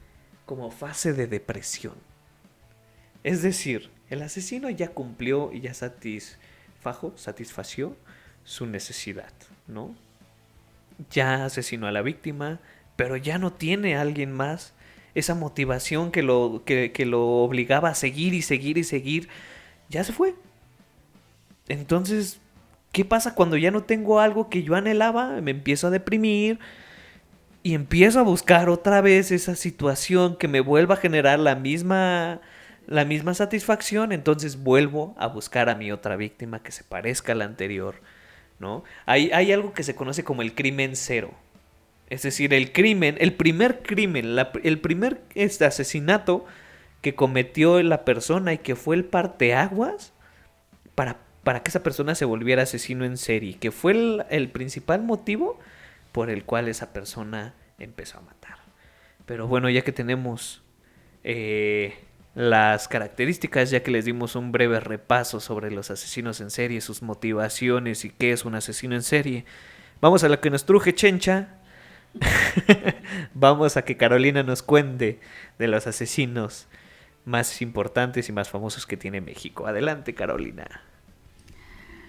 Speaker 2: como fase de depresión. Es decir, el asesino ya cumplió y ya satisfació su necesidad, ¿no? Ya asesinó a la víctima, pero ya no tiene a alguien más esa motivación que lo obligaba a seguir y seguir y seguir. Ya se fue. Entonces, ¿qué pasa cuando ya no tengo algo que yo anhelaba? Me empiezo a deprimir y empiezo a buscar otra vez esa situación que me vuelva a generar la misma satisfacción. Entonces vuelvo a buscar a mi otra víctima que se parezca a la anterior, ¿no? Hay algo que se conoce como el crimen cero. Es decir, el primer crimen, el primer asesinato que cometió la persona y que fue el parteaguas para para que esa persona se volviera asesino en serie, que fue el principal motivo por el cual esa persona empezó a matar. Pero bueno, ya que tenemos las características, ya que les dimos un breve repaso sobre los asesinos en serie, sus motivaciones y qué es un asesino en serie, vamos a lo que nos truje, Chencha. Vamos a que Carolina nos cuente de los asesinos más importantes y más famosos que tiene México. Adelante, Carolina.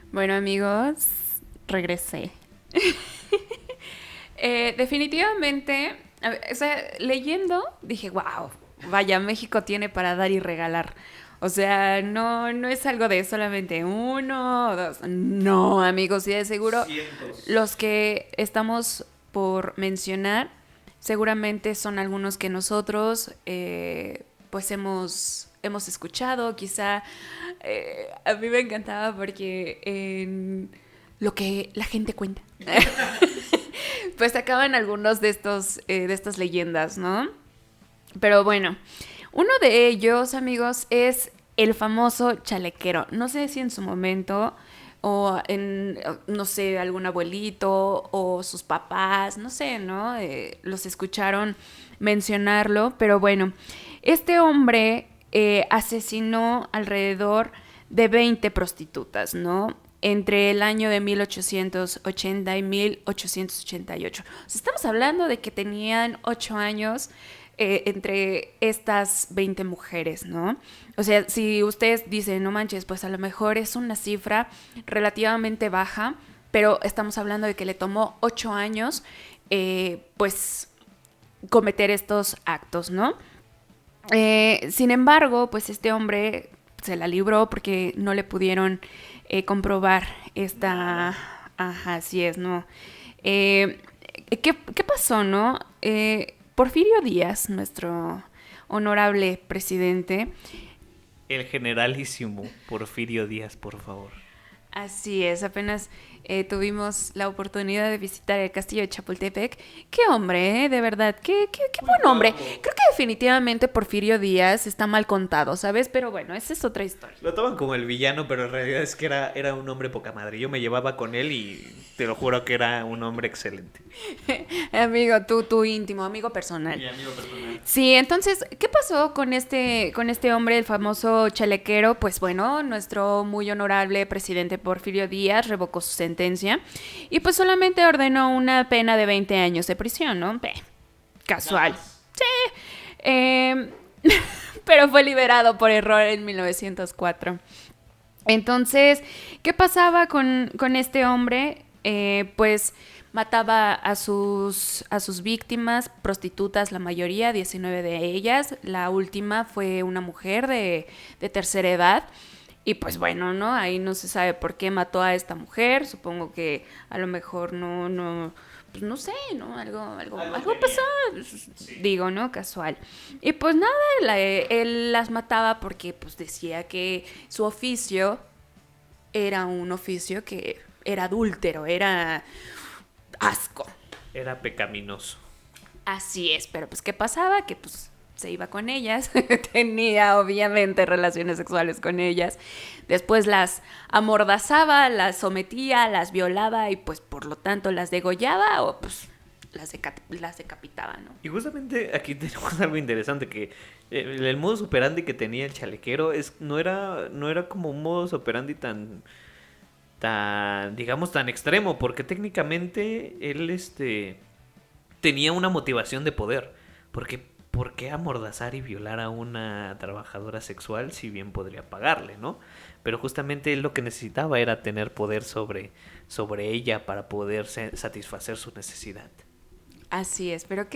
Speaker 1: Bueno, amigos, regresé. Definitivamente, o sea, leyendo, dije, wow, vaya, México tiene para dar y regalar. O sea, no es algo de solamente uno o dos. No, amigos, y de seguro cientos. Los que estamos por mencionar seguramente son algunos que nosotros pues hemos escuchado. Quizá a mí me encantaba porque en lo que la gente cuenta pues sacaban algunos de estas leyendas, ¿no? Pero bueno, uno de ellos, amigos, es el famoso chalequero. No sé si en su momento o en, no sé, algún abuelito o sus papás, no sé, ¿no? Los escucharon mencionarlo, pero bueno, este hombre asesinó alrededor de 20 prostitutas, ¿no? Entre el año de 1880 y 1888. O sea, estamos hablando de que tenían 8 años entre estas 20 mujeres, ¿no? O sea, si ustedes dicen, no manches, pues a lo mejor es una cifra relativamente baja, pero estamos hablando de que le tomó 8 años, pues, cometer estos actos, ¿no? Sin embargo, pues este hombre se la libró porque no le pudieron comprobar esta... Ajá, así es, ¿no? ¿Qué pasó, no? Porfirio Díaz, nuestro honorable presidente.
Speaker 2: El generalísimo Porfirio Díaz, por favor.
Speaker 1: Así es, apenas tuvimos la oportunidad de visitar el castillo de Chapultepec. Qué hombre, de verdad, qué buen hombre. Creo que definitivamente Porfirio Díaz está mal contado, ¿sabes? Pero bueno, esa es otra historia.
Speaker 2: Lo toman como el villano, pero en realidad es que era un hombre poca madre. Yo me llevaba con él y te lo juro que era un hombre excelente.
Speaker 1: Amigo, tu íntimo, amigo personal.
Speaker 2: Mi amigo personal.
Speaker 1: Sí, entonces, ¿qué pasó con este hombre, el famoso chalequero? Pues bueno, nuestro muy honorable presidente Porfirio Díaz revocó su sentencia y pues solamente ordenó una pena de 20 años de prisión, ¿no? Casual. Sí. Pero fue liberado por error en 1904. Entonces, ¿qué pasaba con este hombre? Pues mataba a sus víctimas, prostitutas, la mayoría, 19 de ellas. La última fue una mujer de tercera edad. Y pues bueno, ¿no? Ahí no se sabe por qué mató a esta mujer. Supongo que a lo mejor no, pues no sé, ¿no? Algo pasó, sí. Digo, ¿no? Casual. Y pues nada, él las mataba porque pues decía que su oficio era un oficio que era adúltero, era asco.
Speaker 2: Era pecaminoso.
Speaker 1: Así es, pero pues ¿qué pasaba? Que pues se iba con ellas, tenía obviamente relaciones sexuales con ellas, después las amordazaba, las sometía, las violaba y pues por lo tanto las degollaba o pues las decapitaba, ¿no?
Speaker 2: Y justamente aquí tenemos algo interesante, que el modus operandi que tenía el chalequero no era como un modus operandi tan digamos tan extremo, porque técnicamente él tenía una motivación de poder, porque ¿por qué amordazar y violar a una trabajadora sexual si bien podría pagarle, ¿no? Pero justamente él lo que necesitaba era tener poder sobre ella para poder satisfacer su necesidad.
Speaker 1: Así es, pero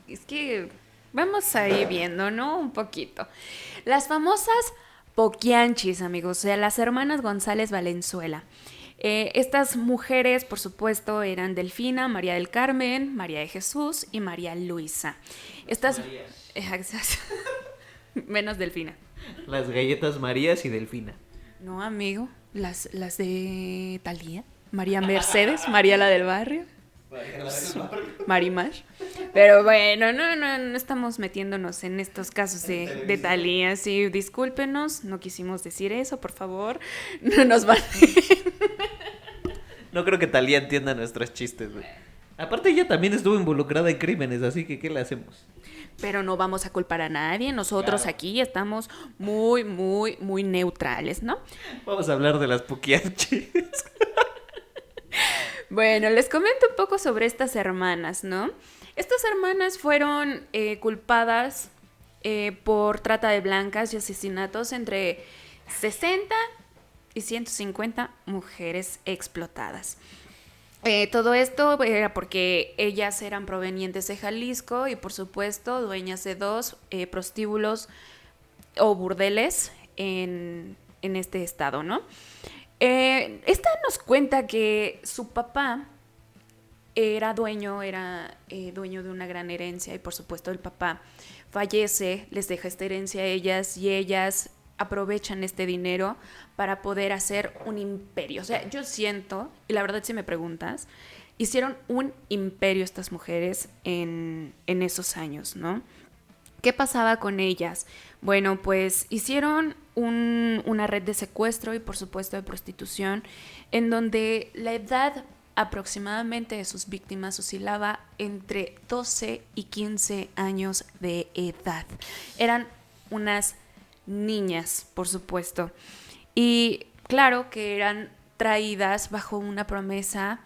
Speaker 1: es que vamos a ir viendo, ¿no? Un poquito. Las famosas Poquianchis, amigos, o sea, las hermanas González Valenzuela. Estas mujeres, por supuesto, eran Delfina, María del Carmen, María de Jesús y María Luisa. Estas... Menos Delfina.
Speaker 2: Las galletas Marías y Delfina.
Speaker 1: No, amigo, las de Talía, María Mercedes, María la del barrio. Marimash. Pero bueno, no estamos metiéndonos en estos casos de Thalía. Sí, discúlpenos, no quisimos decir eso, por favor. No nos van.
Speaker 2: No creo que Thalía entienda nuestros chistes, güey. Aparte ella también estuvo involucrada en crímenes, así que ¿qué le hacemos?
Speaker 1: Pero no vamos a culpar a nadie. Nosotros aquí estamos muy, muy, muy neutrales, ¿no?
Speaker 2: Vamos a hablar de las Puquianchis.
Speaker 1: Bueno, les comento un poco sobre estas hermanas, ¿no? Estas hermanas fueron culpadas por trata de blancas y asesinatos entre 60 y 150 mujeres explotadas. Todo esto era porque ellas eran provenientes de Jalisco y por supuesto dueñas de 2 prostíbulos o burdeles en este estado, ¿no? Esta nos cuenta que su papá era dueño de una gran herencia y por supuesto el papá fallece, les deja esta herencia a ellas y ellas aprovechan este dinero para poder hacer un imperio. O sea, yo siento, y la verdad si me preguntas, hicieron un imperio estas mujeres en esos años, ¿no? ¿Qué pasaba con ellas? Bueno, pues hicieron una red de secuestro y por supuesto de prostitución, en donde la edad aproximadamente de sus víctimas oscilaba entre 12 y 15 años de edad. Eran unas niñas, por supuesto. Y claro que eran traídas bajo una promesa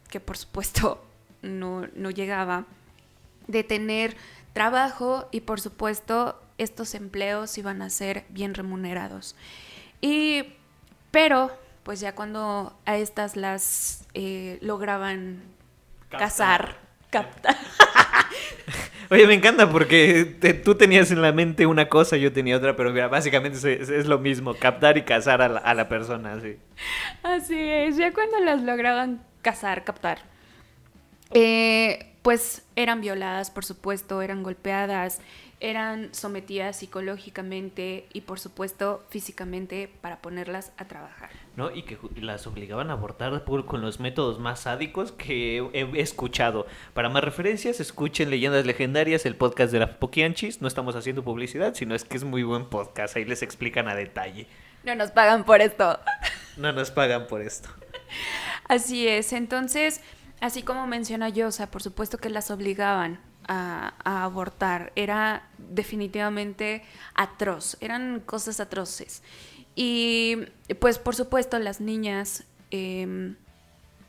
Speaker 1: que por supuesto no llegaba, de tener trabajo y por supuesto estos empleos iban a ser bien remunerados. Pero pues ya cuando a estas las lograban captar.
Speaker 2: Oye, me encanta porque tú tenías en la mente una cosa y yo tenía otra, pero mira, básicamente es lo mismo, captar y cazar a la persona, sí.
Speaker 1: Así es, ya cuando las lograban captar, pues eran violadas, por supuesto, eran golpeadas, eran sometidas psicológicamente y por supuesto físicamente para ponerlas a trabajar.
Speaker 2: ¿No? Y que las obligaban a abortar con los métodos más sádicos que he escuchado. Para más referencias, escuchen Leyendas Legendarias, el podcast de las Poquianchis. No estamos haciendo publicidad, sino es que es muy buen podcast. Ahí les explican a detalle.
Speaker 1: No nos pagan por esto.
Speaker 2: No nos pagan por esto.
Speaker 1: Así es. Entonces, así como menciona Yosa, por supuesto que las obligaban a abortar. Era definitivamente atroz. Eran cosas atroces. Y pues por supuesto las niñas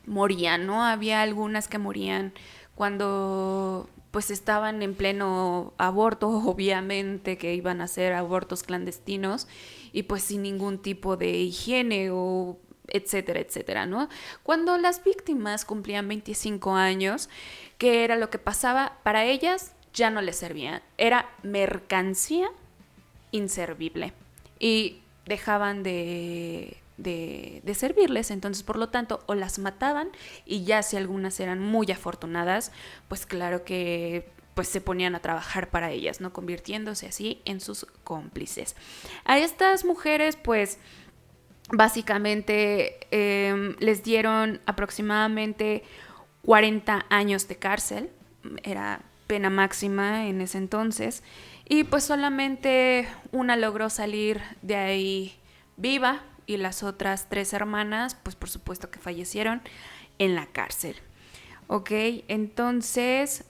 Speaker 1: morían, ¿no? Había algunas que morían cuando pues estaban en pleno aborto, obviamente que iban a ser abortos clandestinos y pues sin ningún tipo de higiene o etcétera, etcétera, ¿no? Cuando las víctimas cumplían 25 años, ¿qué era lo que pasaba? Para ellas ya no les servía, era mercancía inservible y dejaban de servirles, entonces por lo tanto o las mataban y ya si algunas eran muy afortunadas, pues claro que pues se ponían a trabajar para ellas, ¿no? Convirtiéndose así en sus cómplices. A estas mujeres pues básicamente les dieron aproximadamente 40 años de cárcel, era pena máxima en ese entonces, y pues solamente una logró salir de ahí viva y las otras 3 hermanas, pues por supuesto que fallecieron en la cárcel. Ok, entonces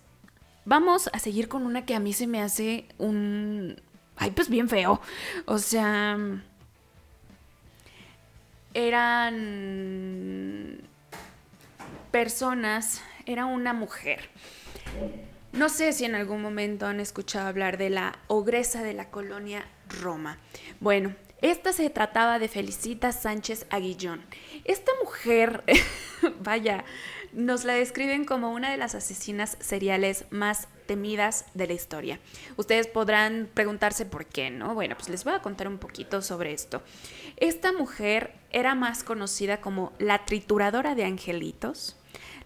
Speaker 1: vamos a seguir con una que a mí se me hace pues bien feo. O sea, eran personas, era una mujer. No sé si en algún momento han escuchado hablar de la ogresa de la colonia Roma. Bueno, esta se trataba de Felicita Sánchez Aguillón. Esta mujer, vaya, nos la describen como una de las asesinas seriales más temidas de la historia. Ustedes podrán preguntarse por qué, ¿no? Bueno, pues les voy a contar un poquito sobre esto. Esta mujer era más conocida como la trituradora de angelitos,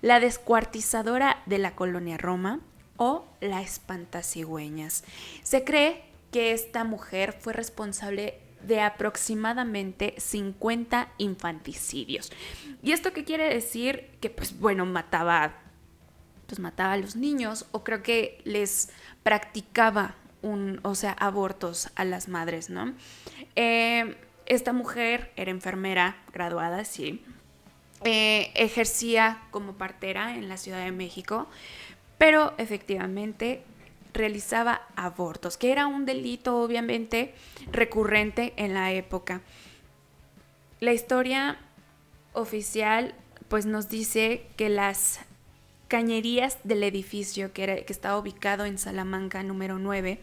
Speaker 1: la descuartizadora de la colonia Roma o la espantacigüeñas. Se cree que esta mujer fue responsable de aproximadamente 50 infanticidios. ¿Y esto qué quiere decir? Que pues bueno, mataba pues mataba a los niños, o creo que les practicaba abortos a las madres, ¿no? Esta mujer era enfermera graduada, sí. Ejercía como partera en la Ciudad de México, pero efectivamente realizaba abortos, que era un delito obviamente recurrente en la época. La historia oficial pues nos dice que las cañerías del edificio que estaba ubicado en Salamanca número 9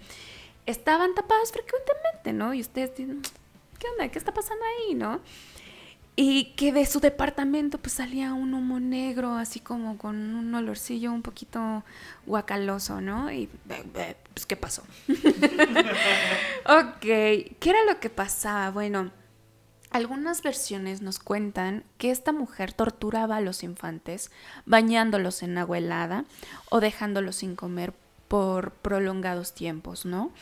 Speaker 1: estaban tapadas frecuentemente, ¿no? Y ustedes dicen, ¿qué onda? ¿Qué está pasando ahí, no? Y que de su departamento pues salía un humo negro, así como con un olorcillo un poquito guacaloso, ¿no? Y pues, ¿qué pasó? Ok, ¿qué era lo que pasaba? Bueno, algunas versiones nos cuentan que esta mujer torturaba a los infantes bañándolos en agua helada o dejándolos sin comer por prolongados tiempos, ¿no?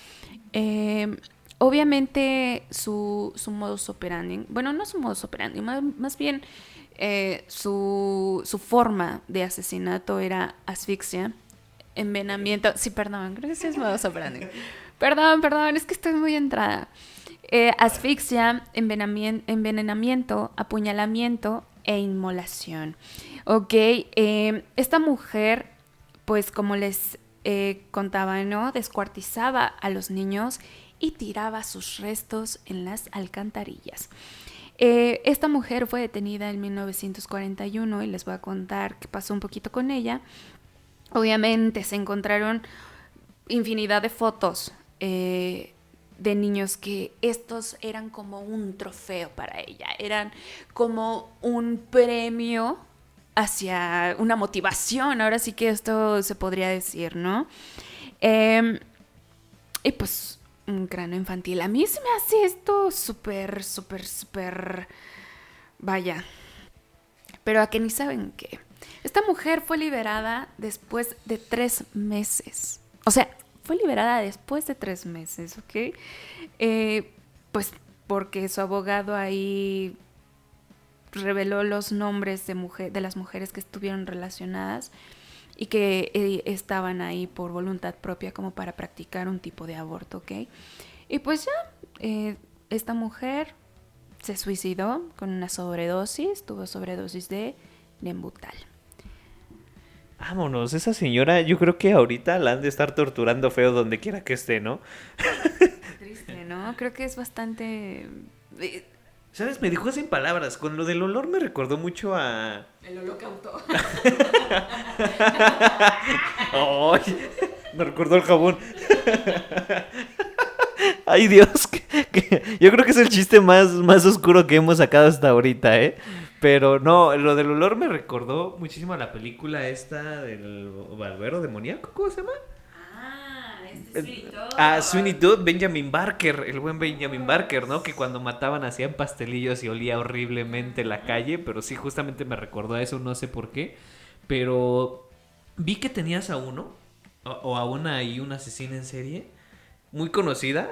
Speaker 1: Obviamente su modus operandi, bueno, no su modus operandi, más bien su forma de asesinato era asfixia, envenenamiento. Sí, perdón, creo que sí es modus operandi. Perdón, es que estoy muy entrada. Asfixia, envenenamiento, apuñalamiento e inmolación. Ok, esta mujer, pues como les contaba, ¿no? Descuartizaba a los niños y tiraba sus restos en las alcantarillas. Esta mujer fue detenida en 1941 y les voy a contar qué pasó un poquito con ella. Obviamente se encontraron infinidad de fotos de niños que estos eran como un trofeo para ella, eran como un premio hacia una motivación, ahora sí que esto se podría decir, ¿no? Y pues un cráneo infantil. A mí se me hace esto súper, vaya. Pero a que ni saben qué. Esta mujer fue liberada después de 3 meses. O sea, fue liberada después de 3 meses, ¿ok? Pues porque su abogado ahí reveló los nombres de las mujeres que estuvieron relacionadas y que estaban ahí por voluntad propia como para practicar un tipo de aborto, ¿ok? Y pues ya, esta mujer se suicidó con una sobredosis, tuvo sobredosis de Nembutal.
Speaker 2: Vámonos, esa señora yo creo que ahorita la han de estar torturando feo donde quiera que esté, ¿no?
Speaker 1: Triste, ¿no? Creo que es bastante...
Speaker 2: ¿Sabes? Me dejó sin palabras. Con lo del olor me recordó mucho a...
Speaker 1: El holocausto.
Speaker 2: ¡Ay! Me recordó el jabón. Ay, Dios. Yo creo que es el chiste más oscuro que hemos sacado hasta ahorita, ¿eh? Pero no, lo del olor me recordó muchísimo a la película esta del barbero demoníaco. ¿Cómo se llama?
Speaker 1: Sweeney Todd.
Speaker 2: Sweeney Todd, Benjamin Barker, el buen Benjamin Barker, ¿no? Que cuando mataban hacían pastelillos y olía horriblemente la calle, pero sí, justamente me recordó a eso, no sé por qué. Pero vi que tenías a uno, o a una y una asesina en serie, muy conocida.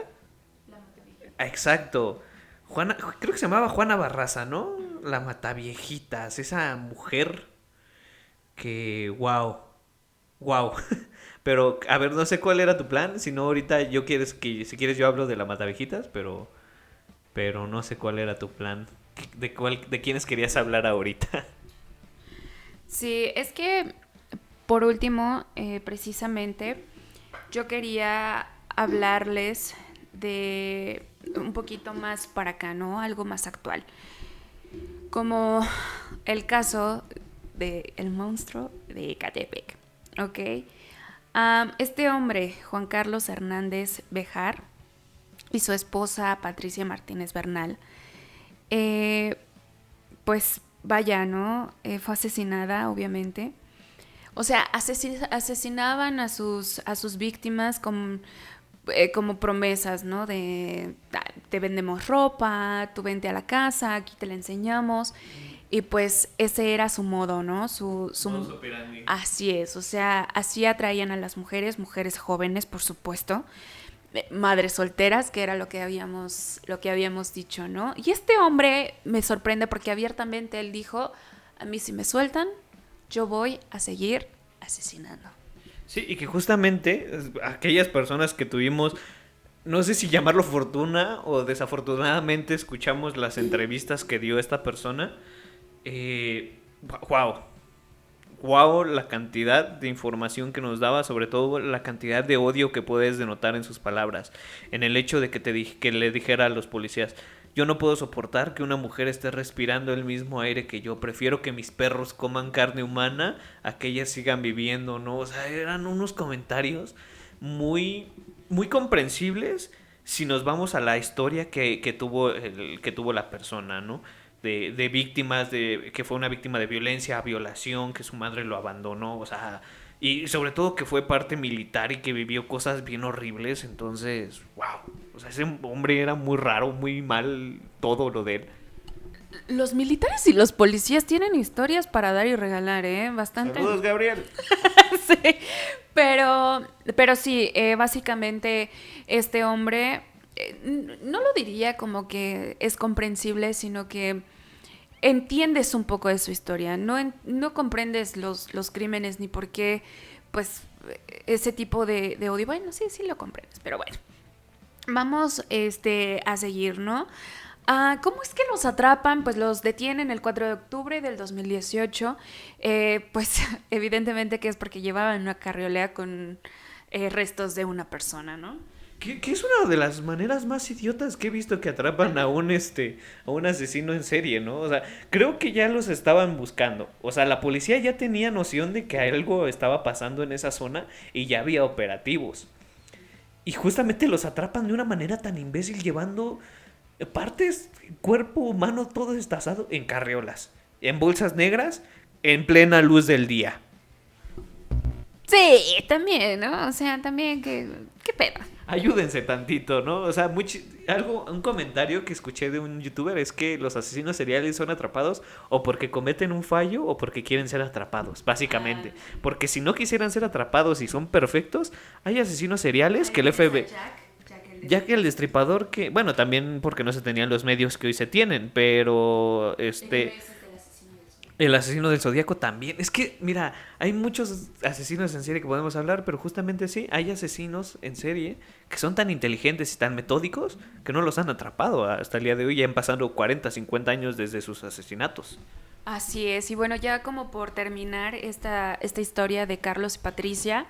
Speaker 2: Exacto. Juana, creo que se llamaba Juana Barraza, ¿no? La Mataviejitas, esa mujer que, wow. Pero, a ver, no sé cuál era tu plan. Si no, ahorita si quieres yo hablo de la Matavejitas, pero no sé cuál era tu plan. ¿De quiénes querías hablar ahorita?
Speaker 1: Sí, es que, por último, precisamente, yo quería hablarles de un poquito más para acá, ¿no? Algo más actual. Como el caso de el monstruo de Ecatepec, ¿ok? Este hombre, Juan Carlos Hernández Bejar, y su esposa Patricia Martínez Bernal, pues vaya, ¿no? Fue asesinada, obviamente. O sea, asesinaban a sus víctimas como promesas, ¿no? Te vendemos ropa, tú vente a la casa, aquí te la enseñamos. Y pues ese era su modo, ¿no? Así es, o sea, así atraían a las mujeres jóvenes, por supuesto, madres solteras, que era lo que habíamos dicho, ¿no? Y este hombre me sorprende porque abiertamente él dijo, a mí si me sueltan, yo voy a seguir asesinando.
Speaker 2: Sí, y que justamente aquellas personas que tuvimos, no sé si llamarlo fortuna o desafortunadamente escuchamos las entrevistas que dio esta persona, wow, la cantidad de información que nos daba, sobre todo la cantidad de odio que puedes denotar en sus palabras, en el hecho de que le dijera a los policías: yo no puedo soportar que una mujer esté respirando el mismo aire que yo, prefiero que mis perros coman carne humana a que ellas sigan viviendo, ¿no? O sea, eran unos comentarios muy, muy comprensibles si nos vamos a la historia que tuvo la persona, ¿no? De víctimas, de que fue una víctima de violencia, violación, que su madre lo abandonó, o sea, y sobre todo que fue parte militar y que vivió cosas bien horribles. Entonces, wow, o sea, ese hombre era muy raro, muy mal todo lo de él.
Speaker 1: Los militares y los policías tienen historias para dar y regalar, bastante.
Speaker 2: Saludos, Gabriel.
Speaker 1: Sí, pero sí, básicamente este hombre, no lo diría como que es comprensible, sino que entiendes un poco de su historia, no comprendes los crímenes ni por qué, pues, ese tipo de odio. Bueno, sí lo comprendes, pero bueno, vamos a seguir, ¿no? ¿Cómo es que los atrapan? Pues los detienen el 4 de octubre del 2018, pues evidentemente que es porque llevaban una carriolera con restos de una persona, ¿no?
Speaker 2: Que es una de las maneras más idiotas que he visto que atrapan a un asesino en serie, ¿no? O sea, creo que ya los estaban buscando. O sea, la policía ya tenía noción de que algo estaba pasando en esa zona y ya había operativos. Y justamente los atrapan de una manera tan imbécil, llevando partes, cuerpo humano todo destazado en carriolas, en bolsas negras, en plena luz del día.
Speaker 1: Sí, también, ¿no? O sea, también, ¿qué pedo?
Speaker 2: Ayúdense tantito, ¿no? O sea, un comentario que escuché de un youtuber es que los asesinos seriales son atrapados o porque cometen un fallo o porque quieren ser atrapados, básicamente. Porque si no quisieran ser atrapados y son perfectos, hay asesinos seriales que el FBI... Jack el Destripador, que... Bueno, también porque no se tenían los medios que hoy se tienen, pero... El asesino del Zodíaco también. Es que, mira, hay muchos asesinos en serie que podemos hablar, pero justamente sí, hay asesinos en serie que son tan inteligentes y tan metódicos que no los han atrapado hasta el día de hoy. Ya han pasado 40, 50 años desde sus asesinatos.
Speaker 1: Así es, y bueno, ya como por terminar esta historia de Carlos y Patricia,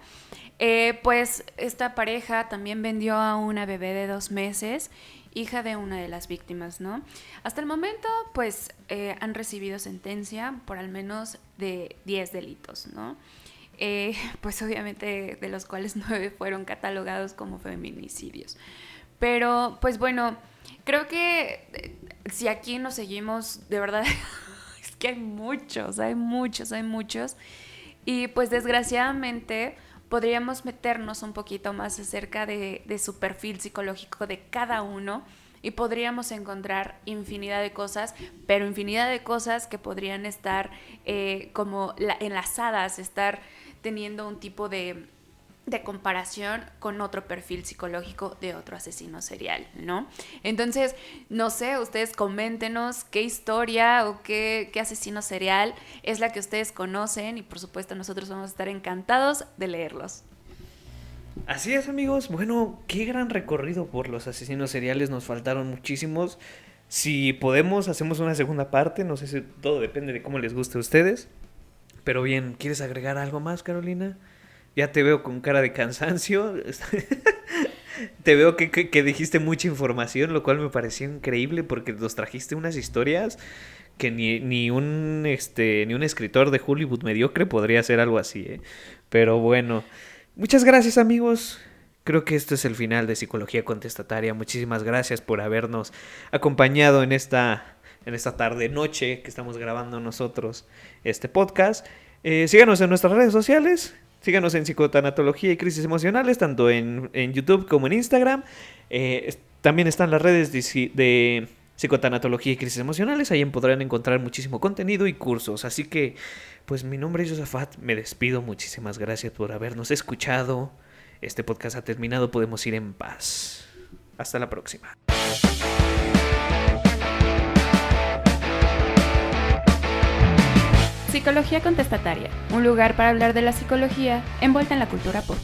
Speaker 1: pues esta pareja también vendió a una bebé de 2 meses, hija de una de las víctimas, ¿no? Hasta el momento, pues, han recibido sentencia por al menos de 10 delitos, ¿no? Pues obviamente de los cuales 9 fueron catalogados como feminicidios. Pero, pues bueno, creo que si aquí nos seguimos, de verdad, es que hay muchos. Y pues desgraciadamente podríamos meternos un poquito más acerca de su perfil psicológico de cada uno y podríamos encontrar infinidad de cosas, pero infinidad de cosas que podrían estar como enlazadas, estar teniendo un tipo de comparación con otro perfil psicológico de otro asesino serial, ¿no? Entonces, no sé, ustedes coméntenos qué historia o qué asesino serial es la que ustedes conocen y por supuesto nosotros vamos a estar encantados de leerlos.
Speaker 2: Así es, amigos. Bueno, qué gran recorrido por los asesinos seriales. Nos faltaron muchísimos. Si podemos, hacemos una segunda parte. No sé si todo depende de cómo les guste a ustedes. Pero bien, ¿quieres agregar algo más, Carolina? Ya te veo con cara de cansancio. Te veo que dijiste mucha información, lo cual me pareció increíble porque nos trajiste unas historias que ni un escritor de Hollywood mediocre podría hacer algo así, ¿eh? Pero bueno, muchas gracias, amigos. Creo que esto es el final de Psicología Contestataria. Muchísimas gracias por habernos acompañado en esta tarde-noche que estamos grabando nosotros este podcast. Síganos en nuestras redes sociales. Síganos en Psicotanatología y Crisis Emocionales, tanto en YouTube como en Instagram. También están las redes de Psicotanatología y Crisis Emocionales. Ahí podrán encontrar muchísimo contenido y cursos. Así que, pues mi nombre es Josafat. Me despido. Muchísimas gracias por habernos escuchado. Este podcast ha terminado. Podemos ir en paz. Hasta la próxima.
Speaker 1: Psicología Contestataria, un lugar para hablar de la psicología envuelta en la cultura pop.